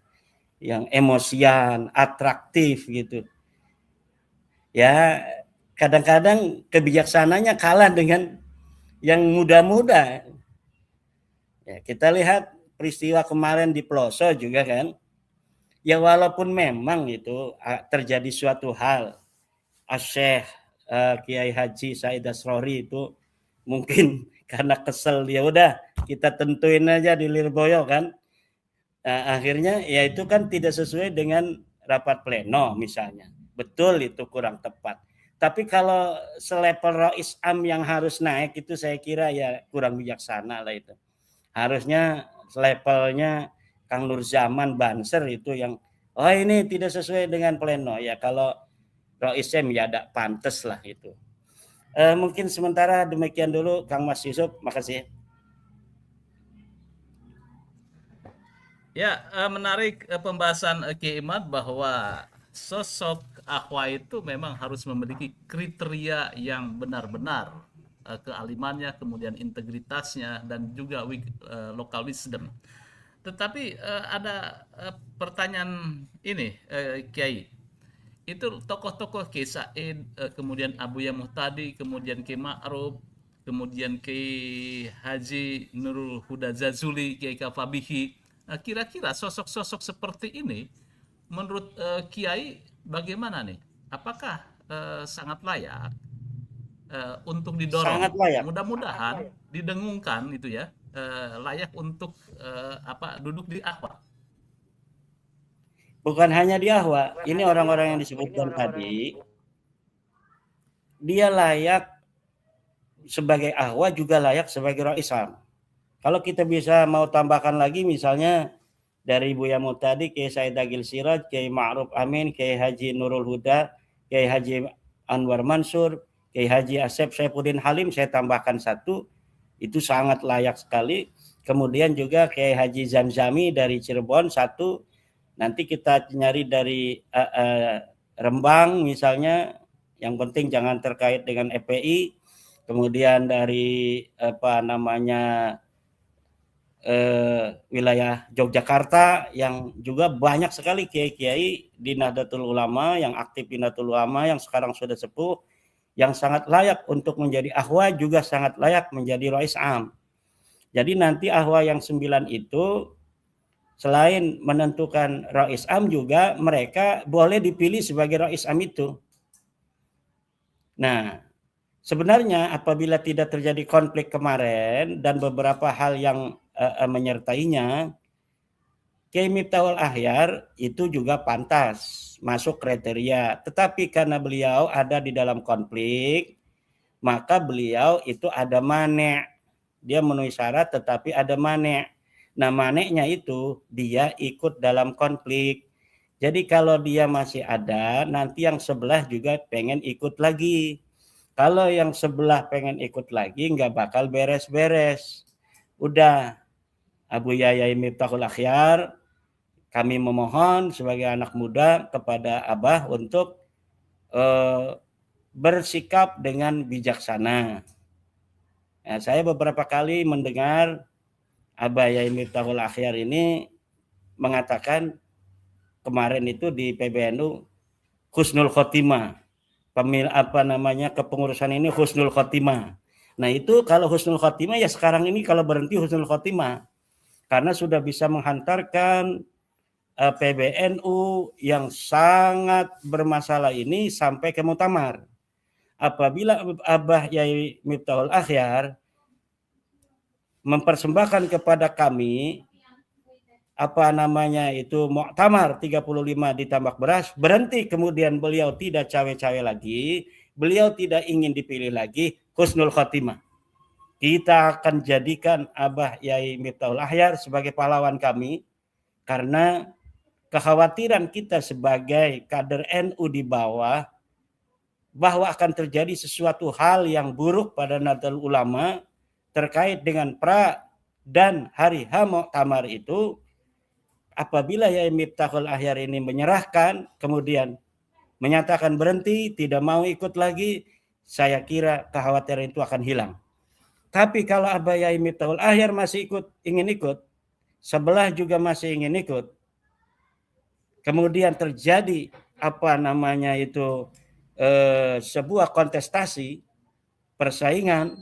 yang emosian, atraktif gitu. Ya kadang-kadang kebijaksananya kalah dengan yang muda-muda. Ya, kita lihat peristiwa kemarin di Ploso juga kan. Ya walaupun memang itu terjadi suatu hal, Syekh Kiai Haji Said Asrori itu mungkin karena kesel, ya udah kita tentuin aja di Lirboyo kan. Akhirnya ya itu kan tidak sesuai dengan rapat pleno misalnya. Betul, itu kurang tepat. Tapi kalau selevel Raisam yang harus naik itu saya kira ya kurang bijaksana lah itu. Harusnya levelnya Kang Nurzaman Banser itu yang ini tidak sesuai dengan pleno. Ya kalau Raisam ya ada pantes lah itu. Mungkin sementara demikian dulu Kang Mas Yusuf, makasih. Ya, menarik pembahasan Kiai Imad bahwa sosok Akhwa itu memang harus memiliki kriteria yang benar-benar, kealimannya, kemudian integritasnya, dan juga local wisdom. Tetapi ada pertanyaan ini, Kiai. Itu tokoh-tokoh Kiai Said, kemudian Abu Ya Muhtadi, kemudian Kiai Ma'ruf, kemudian Kiai Haji Nurul Huda Zazuli, Kiai Kafabihi. Kira-kira sosok-sosok seperti ini menurut Kiai bagaimana nih? Apakah sangat layak untuk Sangat didorong? layak. Mudah-mudahan didengungkan itu ya, layak untuk duduk di Akhwa. Bukan hanya di Ahwa, ini orang-orang yang disebutkan tadi, dia layak sebagai Ahwa juga layak sebagai Rais Am. Kalau kita bisa mau tambahkan lagi misalnya dari Buya Muhtadi, Kiai Said Agil Siraj, Kiai Ma'ruf Amin, Kiai Haji Nurul Huda, Kiai Haji Anwar Mansur, Kiai Haji Asep Saifuddin Halim, saya tambahkan satu, itu sangat layak sekali. Kemudian juga Kiai Haji Zamzami dari Cirebon satu, nanti kita nyari dari Rembang misalnya, yang penting jangan terkait dengan FPI. Kemudian dari wilayah Yogyakarta yang juga banyak sekali kiai-kiai di Nahdlatul Ulama yang aktif di Nahdlatul Ulama yang sekarang sudah sepuh, yang sangat layak untuk menjadi Ahwa, juga sangat layak menjadi Rais Am. Jadi nanti Ahwa yang 9 itu selain menentukan Rais Am juga mereka boleh dipilih sebagai Rais Am itu. Nah, sebenarnya apabila tidak terjadi konflik kemarin dan beberapa hal yang menyertainya, Kiai Miftahul Akhyar itu juga pantas masuk kriteria. Tetapi karena beliau ada di dalam konflik, maka beliau itu ada mane'. Dia memenuhi syarat tetapi ada mane'. Nah, mane'-nya itu dia ikut dalam konflik. Jadi kalau dia masih ada, nanti yang sebelah juga pengen ikut lagi. Kalau yang sebelah pengen ikut lagi, nggak bakal beres-beres. Udah, Abu Yayai Miftahul Akhyar, kami memohon sebagai anak muda kepada Abah untuk bersikap dengan bijaksana. Nah, saya beberapa kali mendengar Abah Yayai Miftahul Akhyar ini mengatakan kemarin itu di PBNU husnul khotimah. Kepengurusan ini husnul khotimah. Nah, itu kalau husnul khotimah ya sekarang ini kalau berhenti husnul khotimah karena sudah bisa menghantarkan PBNU yang sangat bermasalah ini sampai ke muktamar. Apabila Abah Yai Miftahul Akhyar mempersembahkan kepada kami muktamar 35 ditambah beras, berhenti kemudian beliau tidak cawe-cawe lagi, beliau tidak ingin dipilih lagi, husnul khotimah. Kita akan jadikan Abah Yai Miftahul Akhyar sebagai pahlawan kami, karena kekhawatiran kita sebagai kader NU di bawah bahwa akan terjadi sesuatu hal yang buruk pada Nahdlatul Ulama terkait dengan pra dan hari H muktamar itu. Apabila Yai Miftahul Akhyar ini menyerahkan, kemudian menyatakan berhenti, tidak mau ikut lagi, saya kira kekhawatiran itu akan hilang. Tapi kalau Abah Yai Miftahul Akhyar masih ingin ikut, sebelah juga masih ingin ikut, kemudian terjadi sebuah kontestasi, persaingan,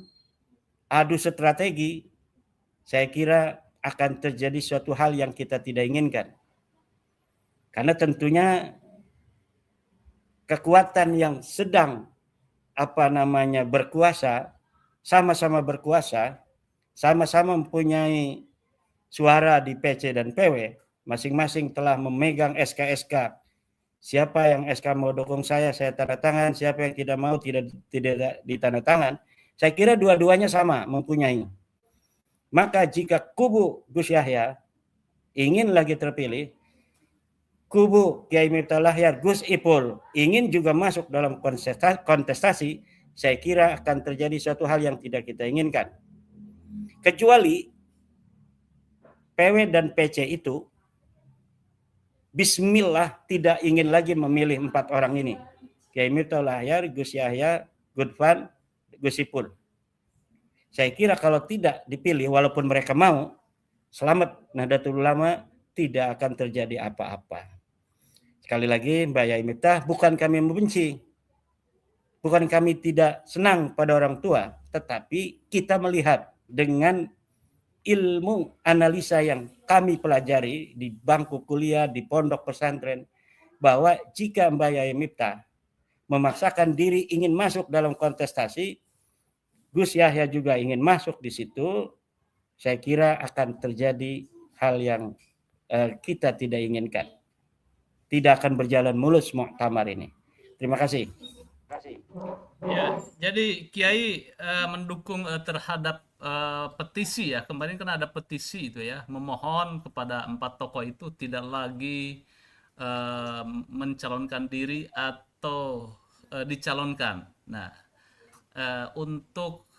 adu strategi, saya kira akan terjadi suatu hal yang kita tidak inginkan. Karena tentunya kekuatan yang sedang berkuasa, sama-sama berkuasa, sama-sama mempunyai suara di PC dan PW, masing-masing telah memegang SK-SK. Siapa yang SK mau dukung saya tanda tangan, siapa yang tidak mau tidak ditanda tangan. Saya kira dua-duanya sama mempunyai. Maka jika kubu Gus Yahya ingin lagi terpilih, kubu Kiai Miftahul Akhyar, Gus Ipul ingin juga masuk dalam kontestasi, saya kira akan terjadi suatu hal yang tidak kita inginkan. Kecuali PW dan PC itu Bismillah tidak ingin lagi memilih 4 orang ini. Kiai Miftahul Ahyar, Gus Yahya, Gudvan, Gus Ipul. Saya kira kalau tidak dipilih, walaupun mereka mau, selamat Nahdlatul Ulama, tidak akan terjadi apa-apa. Sekali lagi, Mbak Yai Miftah, bukan kami membenci, bukan kami tidak senang pada orang tua, tetapi kita melihat dengan ilmu analisa yang kami pelajari di bangku kuliah, di pondok pesantren, bahwa jika Mbak Yai Miftah memaksakan diri ingin masuk dalam kontestasi, Gus Yahya juga ingin masuk di situ, saya kira akan terjadi hal yang kita tidak inginkan. Tidak akan berjalan mulus muktamar ini. Terima kasih. Ya, jadi Kiai mendukung terhadap petisi ya. Kemarin kan ada petisi itu ya, memohon kepada 4 tokoh itu tidak lagi mencalonkan diri atau dicalonkan. Nah, untuk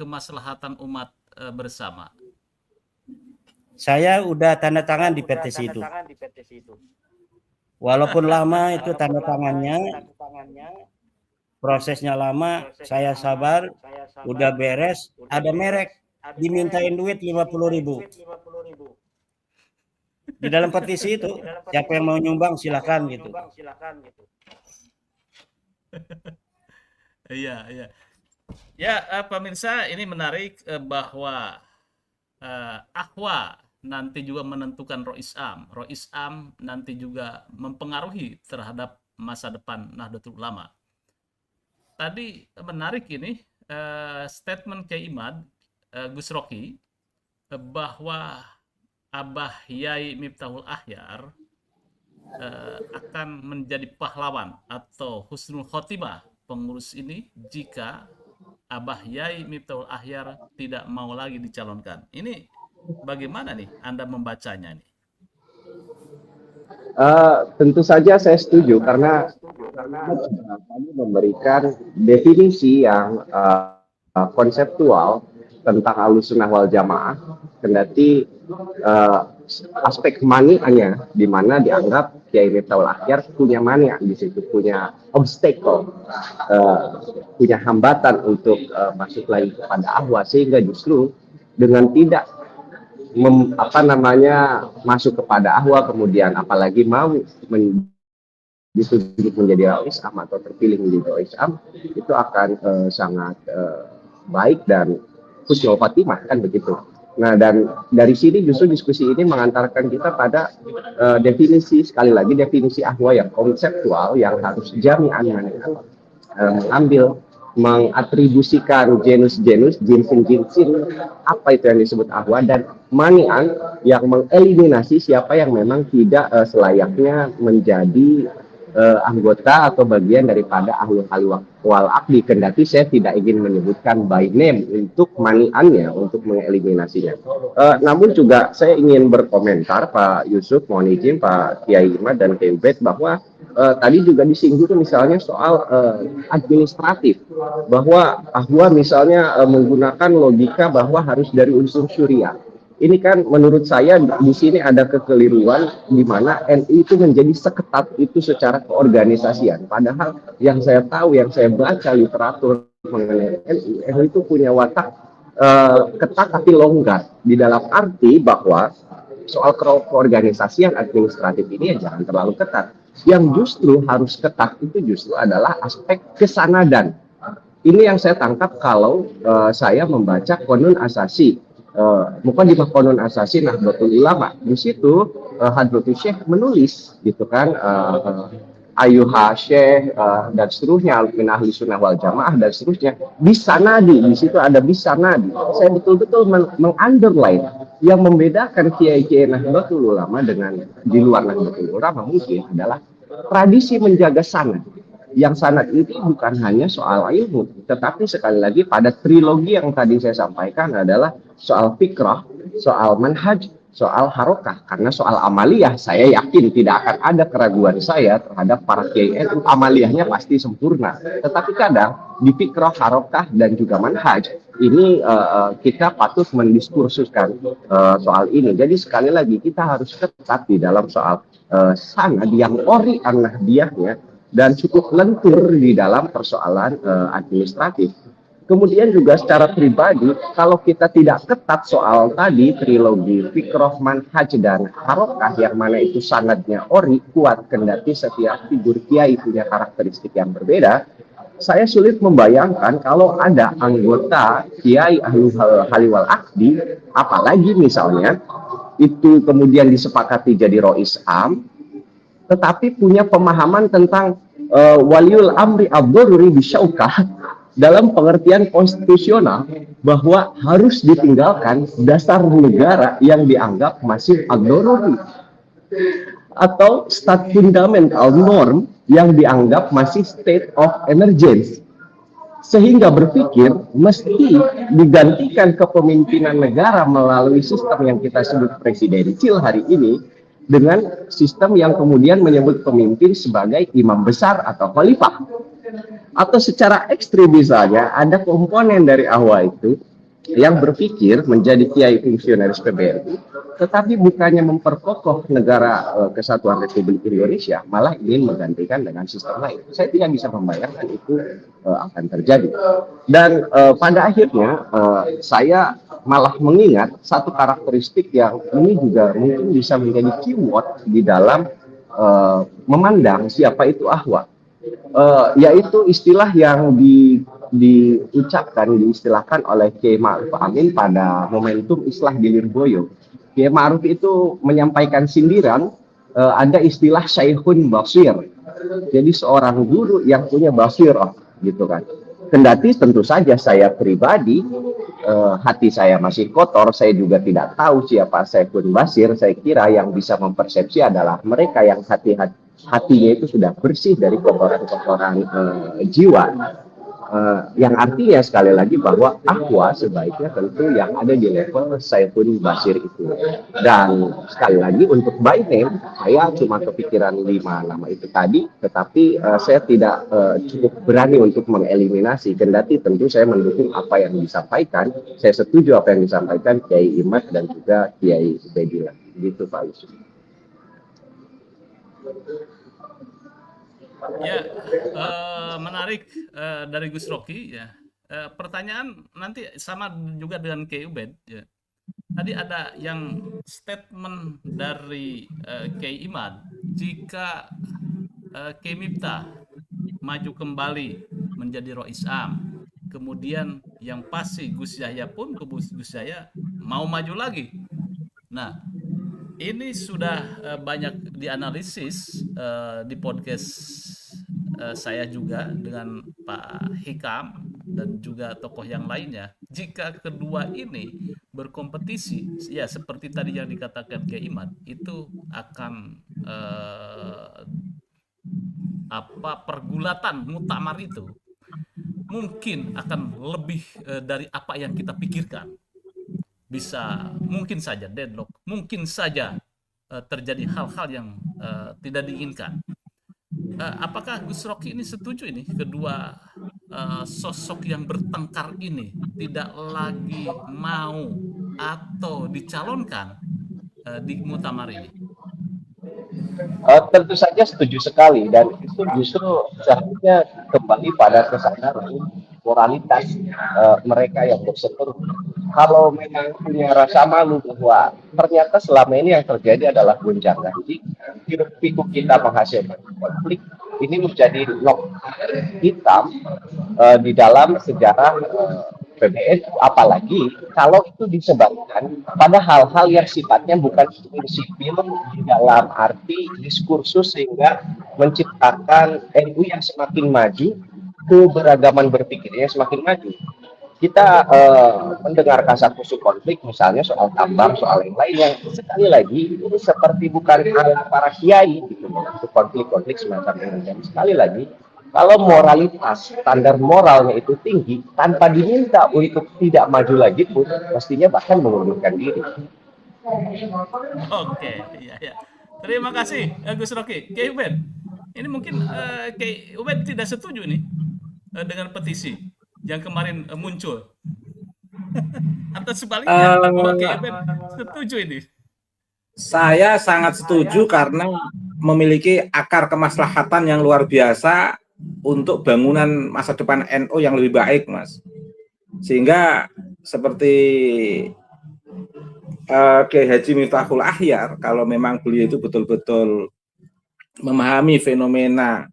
kemaslahatan umat bersama. Saya udah tanda tangan di petisi itu. Walaupun lama itu tanda tangannya, prosesnya lama, saya sabar, udah beres, ada merek, dimintain duit 50.000. Di dalam petisi itu, siapa yang mau nyumbang silakan gitu. Iya, iya. Ya, pemirsa, ini menarik bahwa Ahwa nanti juga menentukan Rois Am. Rois Am nanti juga mempengaruhi terhadap masa depan Nahdlatul Ulama. Tadi menarik ini statement Kiai Imad Gus Rocky bahwa Abah Yai Miftahul Ahyar akan menjadi pahlawan atau husnul khotimah pengurus ini jika Abah Yai Miftahul Ahyar tidak mau lagi dicalonkan. Ini bagaimana nih Anda membacanya nih? Tentu saja saya setuju karena kami memberikan definisi yang konseptual tentang Ahlussunnah wal Jamaah, kendati aspek manianya di mana dianggap Kiai Miftahul Ahyar punya mania di situ, punya obstacle, punya hambatan untuk masuk lagi kepada Ahwa, sehingga justru dengan tidak masuk kepada Ahwa, kemudian apalagi mau ditunjuk menjadi Rois Am atau terpilih menjadi Rois Am, itu akan sangat baik dan husnul khotimah, kan begitu. Nah, dan dari sini justru diskusi ini mengantarkan kita pada definisi, sekali lagi definisi Ahwa yang konseptual, yang harus jami'an mengambil, mengatribusikan genus-genus, jinsin-jinsin apa itu yang disebut Ahwa, dan mani'an yang mengeliminasi siapa yang memang tidak selayaknya menjadi anggota atau bagian daripada ahlul hal wal aqdi, kendati saya tidak ingin menyebutkan by name untuk mani'annya, untuk mengeliminasinya. Namun juga saya ingin berkomentar, Pak Yusuf, mohon izin Pak Kiai Imad dan Kiai Ubed, bahwa tadi juga disinggung misalnya soal administratif, bahwa Ahwa misalnya menggunakan logika bahwa harus dari unsur syuriah. Ini kan menurut saya di sini ada kekeliruan di mana NU itu menjadi seketat itu secara keorganisasian. Padahal yang saya tahu, yang saya baca literatur mengenai NU itu punya watak ketat tapi longgar, di dalam arti bahwa soal keorganisasian administratif ini ya jangan terlalu ketat. Yang justru harus ketat itu justru adalah aspek kesanadan. Ini yang saya tangkap kalau saya membaca Qonun Asasi, Muqaddimah Qonun Asasi Nahdlatul Ulama. Di situ Hadratul Syekh menulis gitu kan, Ayuha Syekh dan seterusnya, min ahli sunnah wal jamaah dan seterusnya, bisanadi, di situ ada bisanadi. Saya betul-betul mengunderline yang membedakan kiai-kiai Nahdlatul Ulama dengan di luar Nahdlatul Ulama mungkin adalah tradisi menjaga sanad. Yang sanad ini bukan hanya soal ilmu, tetapi sekali lagi pada trilogi yang tadi saya sampaikan adalah soal fikrah, soal manhaj, soal harokah, karena soal amaliyah saya yakin tidak akan ada keraguan saya terhadap para kiai NU, amaliyahnya pasti sempurna. Tetapi kadang di fikroh harokah dan juga manhaj ini kita patut mendiskursuskan soal ini. Jadi sekali lagi kita harus ketat di dalam soal sanad yang ori an-nahdiyahnya dan cukup lentur di dalam persoalan administratif. Kemudian juga secara pribadi, kalau kita tidak ketat soal tadi trilogi fikroh, manhaj dan harokah yang mana itu sanadnya ori kuat, kendati setiap figur kiai punya karakteristik yang berbeda, saya sulit membayangkan kalau ada anggota kiai ahlu haliwal akdi, apalagi misalnya itu kemudian disepakati jadi rois am, tetapi punya pemahaman tentang waliul amri abdururi bisyaukah dalam pengertian konstitusional bahwa harus ditinggalkan dasar negara yang dianggap masih abdururi atau stat fundamental norm yang dianggap masih state of emergency, sehingga berpikir mesti digantikan kepemimpinan negara melalui sistem yang kita sebut presidensial hari ini dengan sistem yang kemudian menyebut pemimpin sebagai imam besar atau khalifah. Atau secara ekstrim misalnya ada komponen dari ahwa itu yang berpikir menjadi kiai fungsionaris PBNU, tetapi bukannya memperkokoh negara kesatuan Republik Indonesia, malah ingin menggantikan dengan sistem lain. Saya tidak bisa membayangkan itu akan terjadi. Dan pada akhirnya saya malah mengingat satu karakteristik yang ini juga mungkin bisa menjadi keyword di dalam memandang siapa itu ahwa. Yaitu istilah yang diistilahkan oleh Kiai Ma'ruf Amin pada momentum Islah di Lirboyo. Kiai Ma'ruf itu menyampaikan sindiran, ada istilah Syekhun Basir. Jadi seorang guru yang punya basirah gitu kan. Kendati tentu saja saya pribadi hati saya masih kotor, saya juga tidak tahu siapa Syekhun Basir. Saya kira yang bisa mempersepsi adalah mereka yang hatinya itu sudah bersih dari kotoran-kotoran jiwa. Yang artinya sekali lagi bahwa ahwa sebaiknya tentu yang ada di level Syekhun Basir itu. Dan sekali lagi untuk by name, saya cuma kepikiran 5 nama itu tadi, tetapi saya tidak cukup berani untuk mengeliminasi. Kendati tentu saya mendukung apa yang disampaikan, saya setuju apa yang disampaikan Kiai Imad dan juga Kiai Ubedillah. Gitu Pak Yusuf. Ya, menarik dari Gus Rocky ya. Pertanyaan nanti sama juga dengan Kiai Ubed ya. Tadi ada yang statement dari Kiai Imad, jika Kiai Miftah maju kembali menjadi Rois Am, kemudian yang pasti Gus Yahya pun Gus Yahya mau maju lagi. Nah, ini sudah banyak dianalisis di podcast saya juga dengan Pak Hikam dan juga tokoh yang lainnya. Jika kedua ini berkompetisi, ya seperti tadi yang dikatakan Kiai Imad, itu akan pergulatan muktamar itu mungkin akan lebih dari apa yang kita pikirkan. Bisa mungkin saja deadlock, mungkin saja terjadi hal-hal yang tidak diinginkan. Apakah Gus Rocky ini setuju ini kedua sosok yang bertengkar ini tidak lagi mau atau dicalonkan di muktamar ini? Tentu saja setuju sekali, dan itu justru seharusnya kembali pada kesadaran moralitas mereka yang berseteru. Kalau memang punya rasa malu bahwa ternyata selama ini yang terjadi adalah gonjang-ganjing, hiruk-pikuk kita menghasilkan konflik, ini menjadi noktah hitam di dalam sejarah PBNU, apalagi kalau itu disebabkan pada hal-hal yang sifatnya bukan sipil di dalam arti diskursus sehingga menciptakan NU yang semakin maju, keberagaman berpikirnya semakin maju. Kita mendengar kasar-kusuk konflik misalnya soal tambang, soal yang lain yang sekali lagi ini seperti bukan para kiai gitu, konflik-konflik semacam ini. Dan sekali lagi, kalau moralitas, standar moralnya itu tinggi, tanpa diminta untuk tidak maju lagi pun, mestinya bahkan mengundurkan diri. Oke, iya ya. Terima kasih Gus Rocky. Kiai Ubed, ini mungkin Kiai Ubed tidak setuju nih dengan petisi yang kemarin muncul, atau sebaliknya bahwa Kiai Ubed Eh, setuju ini. saya sangat setuju karena memiliki akar kemaslahatan yang luar biasa untuk bangunan masa depan NU yang lebih baik, Mas. Sehingga seperti Kiai Haji Miftahul Ahyar, kalau memang beliau itu betul-betul memahami fenomena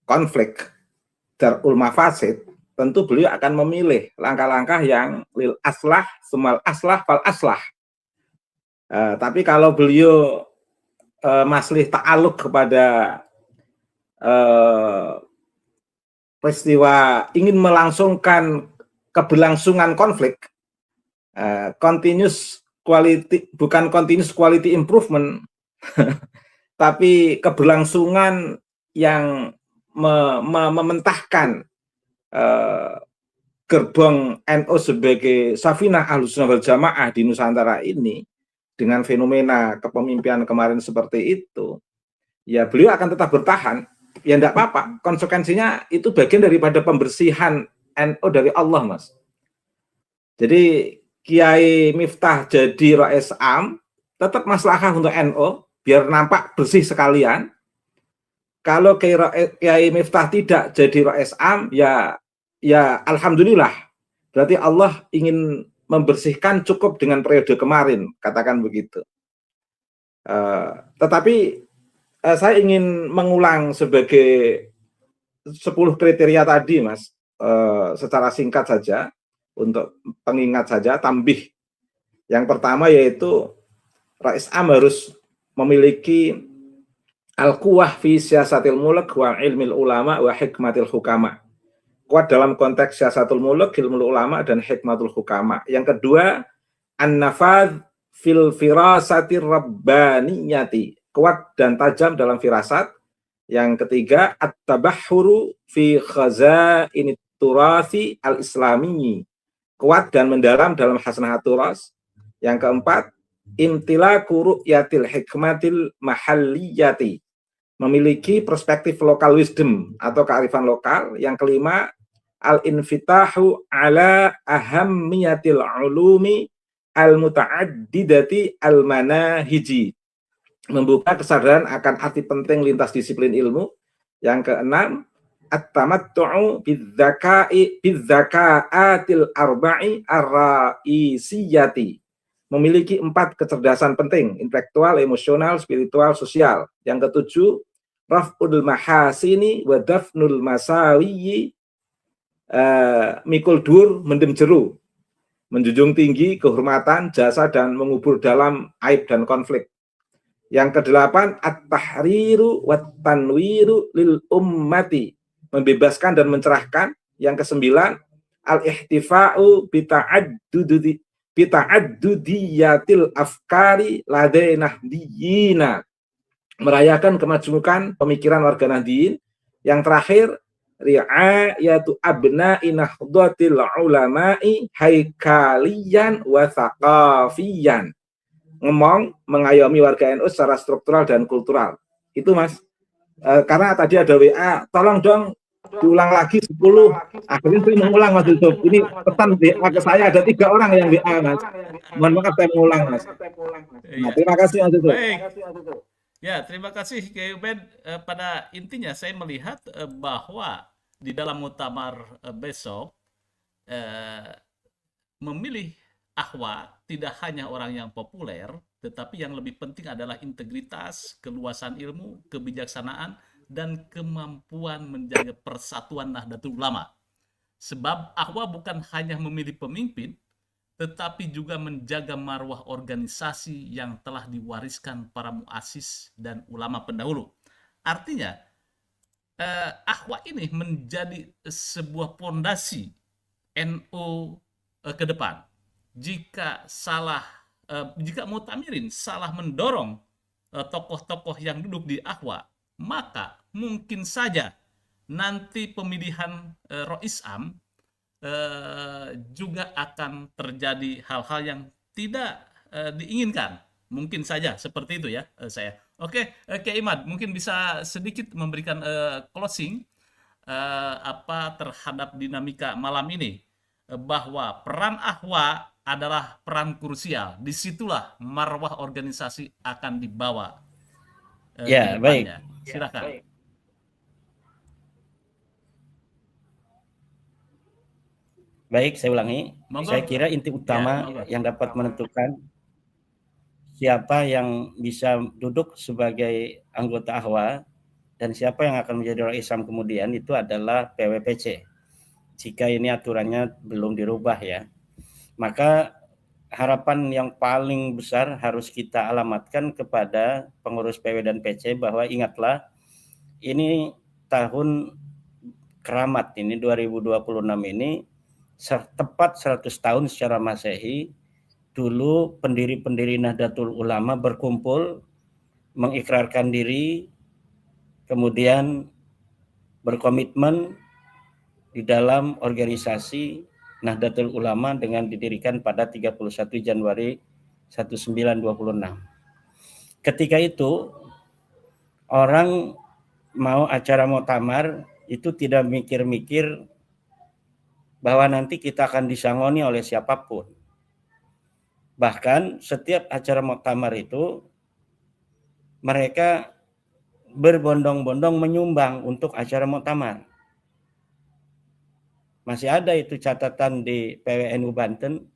konflik darul mafasid, tentu beliau akan memilih langkah-langkah yang lil aslah, sumal aslah, fal aslah. Tapi kalau beliau maslih ta'aluk kepada peristiwa ingin melangsungkan keberlangsungan konflik, continuous quality, bukan continuous quality improvement, tapi keberlangsungan yang mementahkan gerbong NU sebagai safinah Ahlussunnah wal Jamaah di Nusantara ini dengan fenomena kepemimpinan kemarin seperti itu, ya beliau akan tetap bertahan. Ya enggak apa-apa, konsekuensinya itu bagian daripada pembersihan NU dari Allah, Mas. Jadi Kiai Miftah jadi Rais Am tetap maslahah untuk NU biar nampak bersih sekalian. Kalau Kiai Miftah tidak jadi Rais Am, ya alhamdulillah. Berarti Allah ingin membersihkan cukup dengan periode kemarin, katakan begitu. Tetapi saya ingin mengulang sebagai 10 kriteria tadi, Mas, secara singkat saja, untuk pengingat saja, tambih. Yang pertama yaitu Rais Am harus memiliki al-quwah fi siasatil mulk wa ilmil ulama wa hikmatil hukama. Kuat dalam konteks siasatul mulk, ilmu ulama, dan hikmatul hukama. Yang kedua, an-nafadh fil firasatir rabbaniyati. Kuat dan tajam dalam firasat. Yang ketiga, at-tabahhuru fi khazainit turathi al-islami. Kuat dan mendalam dalam hasanah turas. Yang keempat, imtilaku ru'yatil hikmatil mahalliyati. Memiliki perspektif local wisdom atau kearifan lokal. Yang kelima, al-infitahu ala ahammiyatil ulumi al-muta'addidati al-manahiji. Membuka kesadaran akan arti penting lintas disiplin ilmu. Yang keenam, at-tamattu'u bidzakaatil arba'i ar-ra'isiyati. Memiliki 4 kecerdasan penting, intelektual, emosional, spiritual, sosial. Yang ketujuh, raf'ul mahasini wa dafnul masawiyi, mikul dur mendem jeru, menjunjung tinggi kehormatan, jasa, dan mengubur dalam aib dan konflik. Yang kedelapan, at-tahriru wa tanwiru lil ummati, membebaskan dan mencerahkan. Yang kesembilan, al-ihtifa'u bita'addudiyatil afkari ladai nahdiyina, merayakan kemajemukan pemikiran warga Nahdliyin. Yang terakhir, ri'ayatu abna'i nahdlatil ulama'i haikaliyan wa thaqafiyan, mengayomi warga NU secara struktural dan kultural. Itu, Mas. Karena tadi ada WA, tolong dong diulang lagi 10. Akhirnya saya mengulang, Mas Yusuf. Ini pesan WA ke saya, ada 3 orang yang WA, Mas. Mohon maaf saya mengulang, Mas. Nah, terima kasih, Mas Yusuf. Baik. Ya, terima kasih Kiai Ubed. Pada intinya saya melihat bahwa di dalam muktamar besok memilih Ahwa tidak hanya orang yang populer, tetapi yang lebih penting adalah integritas, keluasan ilmu, kebijaksanaan, dan kemampuan menjaga persatuan Nahdlatul Ulama. Sebab Ahwa bukan hanya memilih pemimpin, tetapi juga menjaga marwah organisasi yang telah diwariskan para muassis dan ulama pendahulu. Artinya, Ahwa ini menjadi sebuah pondasi NU ke depan. Jika Mu'tamirin salah mendorong tokoh-tokoh yang duduk di Ahwa, maka mungkin saja nanti pemilihan Rais Am juga akan terjadi hal-hal yang tidak diinginkan. Mungkin saja seperti itu ya saya. Oke, Kiai Imad mungkin bisa sedikit memberikan closing terhadap dinamika malam ini, bahwa peran Ahwa adalah peran krusial. Disitulah marwah organisasi akan dibawa ke Ya, baik. depannya. Silakan. Baik, saya ulangi. Monggo. Saya kira inti utama monggo. yang dapat menentukan siapa yang bisa duduk sebagai anggota Ahwa dan siapa yang akan menjadi Rois Islam kemudian itu adalah PWPC. Jika ini aturannya belum dirubah ya, maka harapan yang paling besar harus kita alamatkan kepada pengurus PW dan PC bahwa ingatlah, ini tahun keramat ini 2026 ini tepat 100 tahun secara Masehi. Dulu pendiri-pendiri Nahdlatul Ulama berkumpul, mengikrarkan diri, kemudian berkomitmen di dalam organisasi Nahdlatul Ulama dengan didirikan pada 31 Januari 1926. Ketika itu orang mau acara muktamar itu tidak mikir-mikir bahwa nanti kita akan disangoni oleh siapapun. Bahkan setiap acara muktamar itu mereka berbondong-bondong menyumbang untuk acara muktamar. Masih ada itu catatan di PWNU Banten,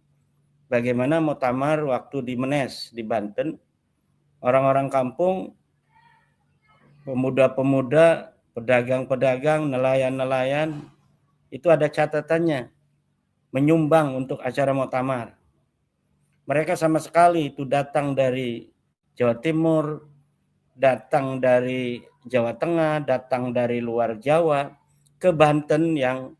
bagaimana muktamar waktu di Menes di Banten, orang-orang kampung, pemuda-pemuda, pedagang-pedagang, nelayan-nelayan, itu ada catatannya, menyumbang untuk acara muktamar. Mereka sama sekali itu datang dari Jawa Timur, datang dari Jawa Tengah, datang dari luar Jawa, ke Banten yang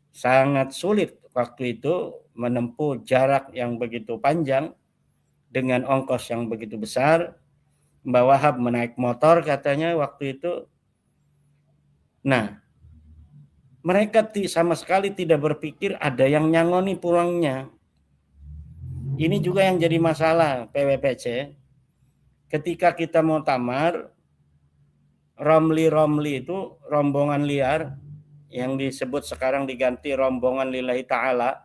sangat sulit waktu itu menempuh jarak yang begitu panjang dengan ongkos yang begitu besar. Mbak Wahab menaik motor katanya waktu itu. Nah, mereka sama sekali tidak berpikir ada yang nyangoni pulangnya. Ini juga yang jadi masalah PWPC. Ketika kita mau tamar, Romli itu rombongan liar, yang disebut sekarang diganti rombongan lillahi ta'ala,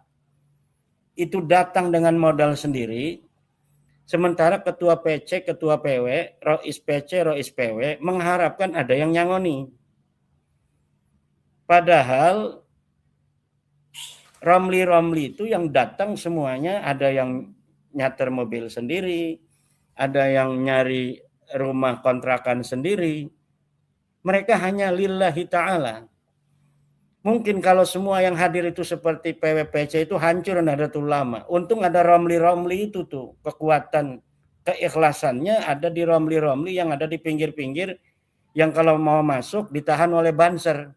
itu datang dengan modal sendiri, sementara ketua PC, ketua PW, Rois PC, Rois PW mengharapkan ada yang nyangoni. Padahal Romli itu yang datang semuanya ada yang nyater mobil sendiri, ada yang nyari rumah kontrakan sendiri. Mereka hanya lillahi ta'ala. Mungkin kalau semua yang hadir itu seperti PWPC itu hancur Nahdlatul Ulama. Untung ada Romli itu tuh. Kekuatan keikhlasannya ada di Romli yang ada di pinggir-pinggir, yang kalau mau masuk ditahan oleh banser.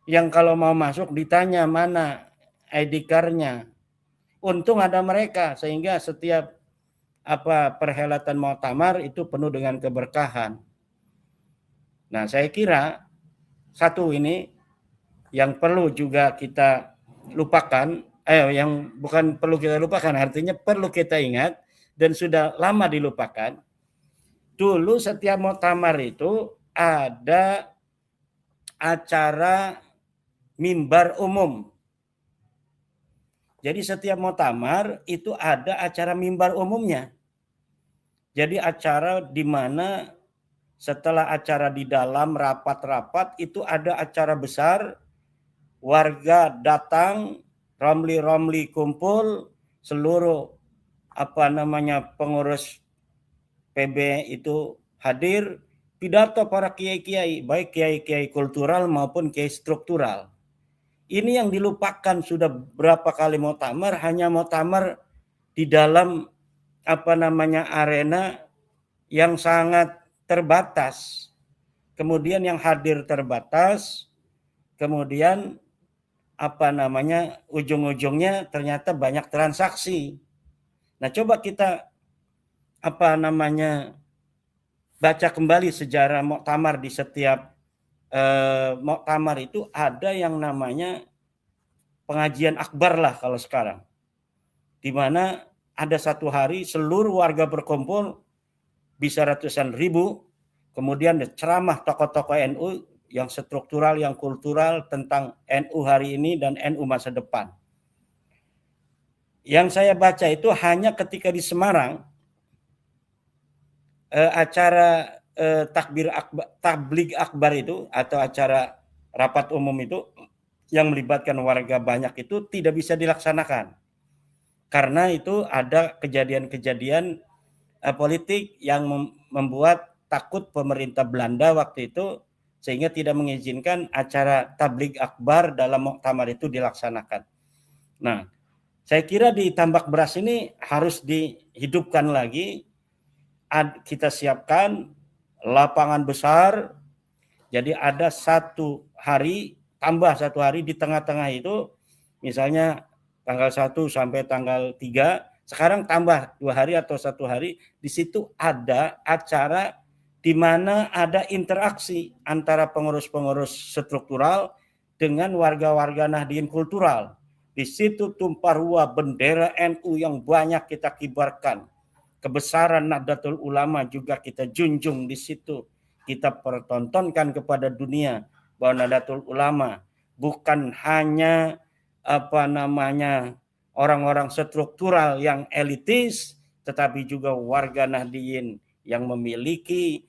Yang kalau mau masuk ditanya mana ID card-nya. Untung ada mereka sehingga setiap perhelatan muktamar itu penuh dengan keberkahan. Nah, saya kira satu ini yang perlu juga kita lupakan, yang bukan perlu kita lupakan, artinya perlu kita ingat dan sudah lama dilupakan. Dulu setiap muktamar itu ada acara mimbar umum. Jadi setiap muktamar itu ada acara mimbar umumnya. Jadi acara di mana setelah acara di dalam rapat-rapat itu ada acara besar, warga datang, Romli kumpul, seluruh pengurus PB itu hadir, pidato para kiai-kiai, baik kiai-kiai kultural maupun kiai struktural. Ini yang dilupakan sudah berapa kali muktamar, hanya muktamar di dalam arena yang sangat terbatas. Kemudian yang hadir terbatas, kemudian ujung-ujungnya ternyata banyak transaksi. Nah, coba kita baca kembali sejarah muktamar. Di setiap muktamar itu ada yang namanya pengajian akbar lah kalau sekarang, di mana ada satu hari seluruh warga berkumpul, bisa ratusan ribu, kemudian ceramah tokoh-tokoh NU yang struktural, yang kultural tentang NU hari ini dan NU masa depan. Yang saya baca itu hanya ketika di Semarang, acara tabligh akbar itu atau acara rapat umum itu yang melibatkan warga banyak itu tidak bisa dilaksanakan. Karena itu ada kejadian-kejadian politik yang membuat takut pemerintah Belanda waktu itu sehingga tidak mengizinkan acara tabligh akbar dalam muktamar itu dilaksanakan. Nah, saya kira di tambak beras ini harus dihidupkan lagi. Kita siapkan lapangan besar. Jadi ada satu hari, tambah satu hari di tengah-tengah itu, misalnya tanggal 1 sampai tanggal 3, sekarang tambah 2 hari atau 1 hari, di situ ada acara di mana ada interaksi antara pengurus-pengurus struktural dengan warga-warga Nahdien kultural. Di situ tumpah ruah bendera NU yang banyak kita kibarkan. Kebesaran Nahdlatul Ulama juga kita junjung di situ. Kita pertontonkan kepada dunia bahwa Nahdlatul Ulama bukan hanya orang-orang struktural yang elitis, tetapi juga warga Nahdien yang memiliki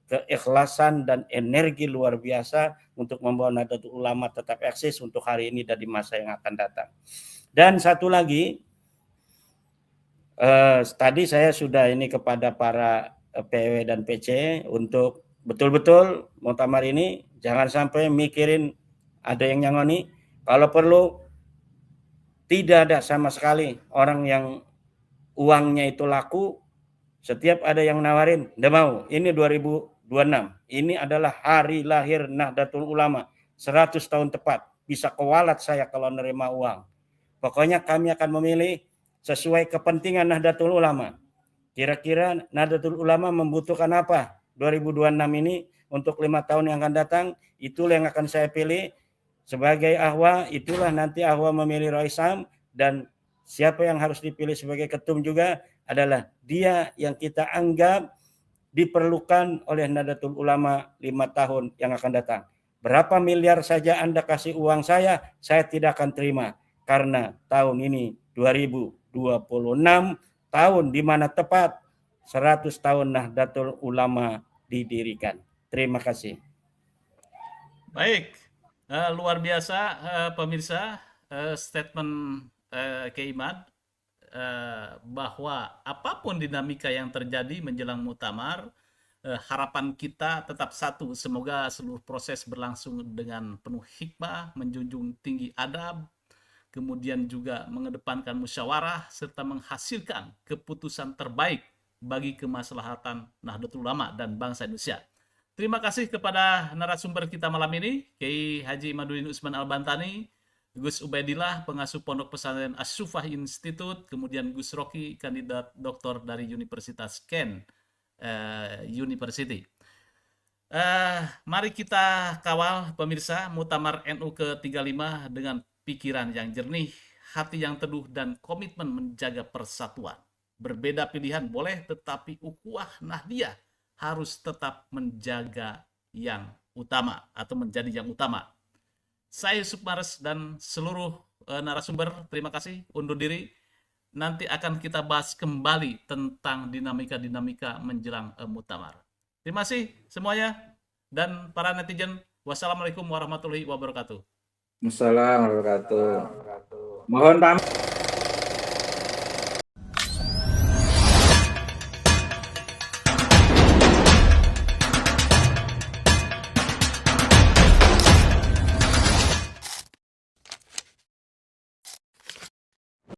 keikhlasan dan energi luar biasa untuk membawa Nahdlatul Ulama tetap eksis untuk hari ini dan di masa yang akan datang. Dan satu lagi, tadi saya sudah ini kepada para PW dan PC untuk betul-betul muktamar ini jangan sampai mikirin ada yang nyangoni. Kalau perlu tidak ada sama sekali orang yang uangnya itu laku. Setiap ada yang nawarin, udah mau. Ini 2026. Ini adalah hari lahir Nahdlatul Ulama. 100 tahun tepat. Bisa kewalat saya kalau nerima uang. Pokoknya kami akan memilih sesuai kepentingan Nahdlatul Ulama. Kira-kira Nahdlatul Ulama membutuhkan apa 2026 ini untuk 5 tahun yang akan datang. Itulah yang akan saya pilih. Sebagai Ahwa, itulah nanti Ahwa memilih Roisam. Dan siapa yang harus dipilih sebagai ketum juga adalah dia yang kita anggap diperlukan oleh Nahdlatul Ulama 5 tahun yang akan datang. Berapa miliar saja Anda kasih uang saya tidak akan terima. Karena tahun ini 2026 tahun di mana tepat 100 tahun Nahdlatul Ulama didirikan. Terima kasih. Baik, luar biasa pemirsa statement Kiai Imad bahwa apapun dinamika yang terjadi menjelang muktamar, harapan kita tetap satu, semoga seluruh proses berlangsung dengan penuh hikmah, menjunjung tinggi adab, kemudian juga mengedepankan musyawarah serta menghasilkan keputusan terbaik bagi kemaslahatan Nahdlatul Ulama dan bangsa Indonesia. Terima kasih kepada narasumber kita malam ini, Kiai Haji Imaduddin Utsman Al-Bantani, Gus Ubaidillah, pengasuh Pondok Pesantren As-Sufah Institute, kemudian Gus Rocky, kandidat doktor dari Universitas Kent University. Mari kita kawal pemirsa muktamar NU ke-35 dengan pikiran yang jernih, hati yang teduh, dan komitmen menjaga persatuan. Berbeda pilihan boleh, tetapi ukhuwah Nahdiyah harus tetap menjaga yang utama atau menjadi yang utama. Saya Yusuf Mares dan seluruh narasumber, terima kasih, undur diri. Nanti akan kita bahas kembali tentang dinamika-dinamika menjelang muktamar. Terima kasih semuanya dan para netizen. Wassalamualaikum warahmatullahi wabarakatuh. Wassalamualaikum warahmatullahi wabarakatuh. Mohon pamit.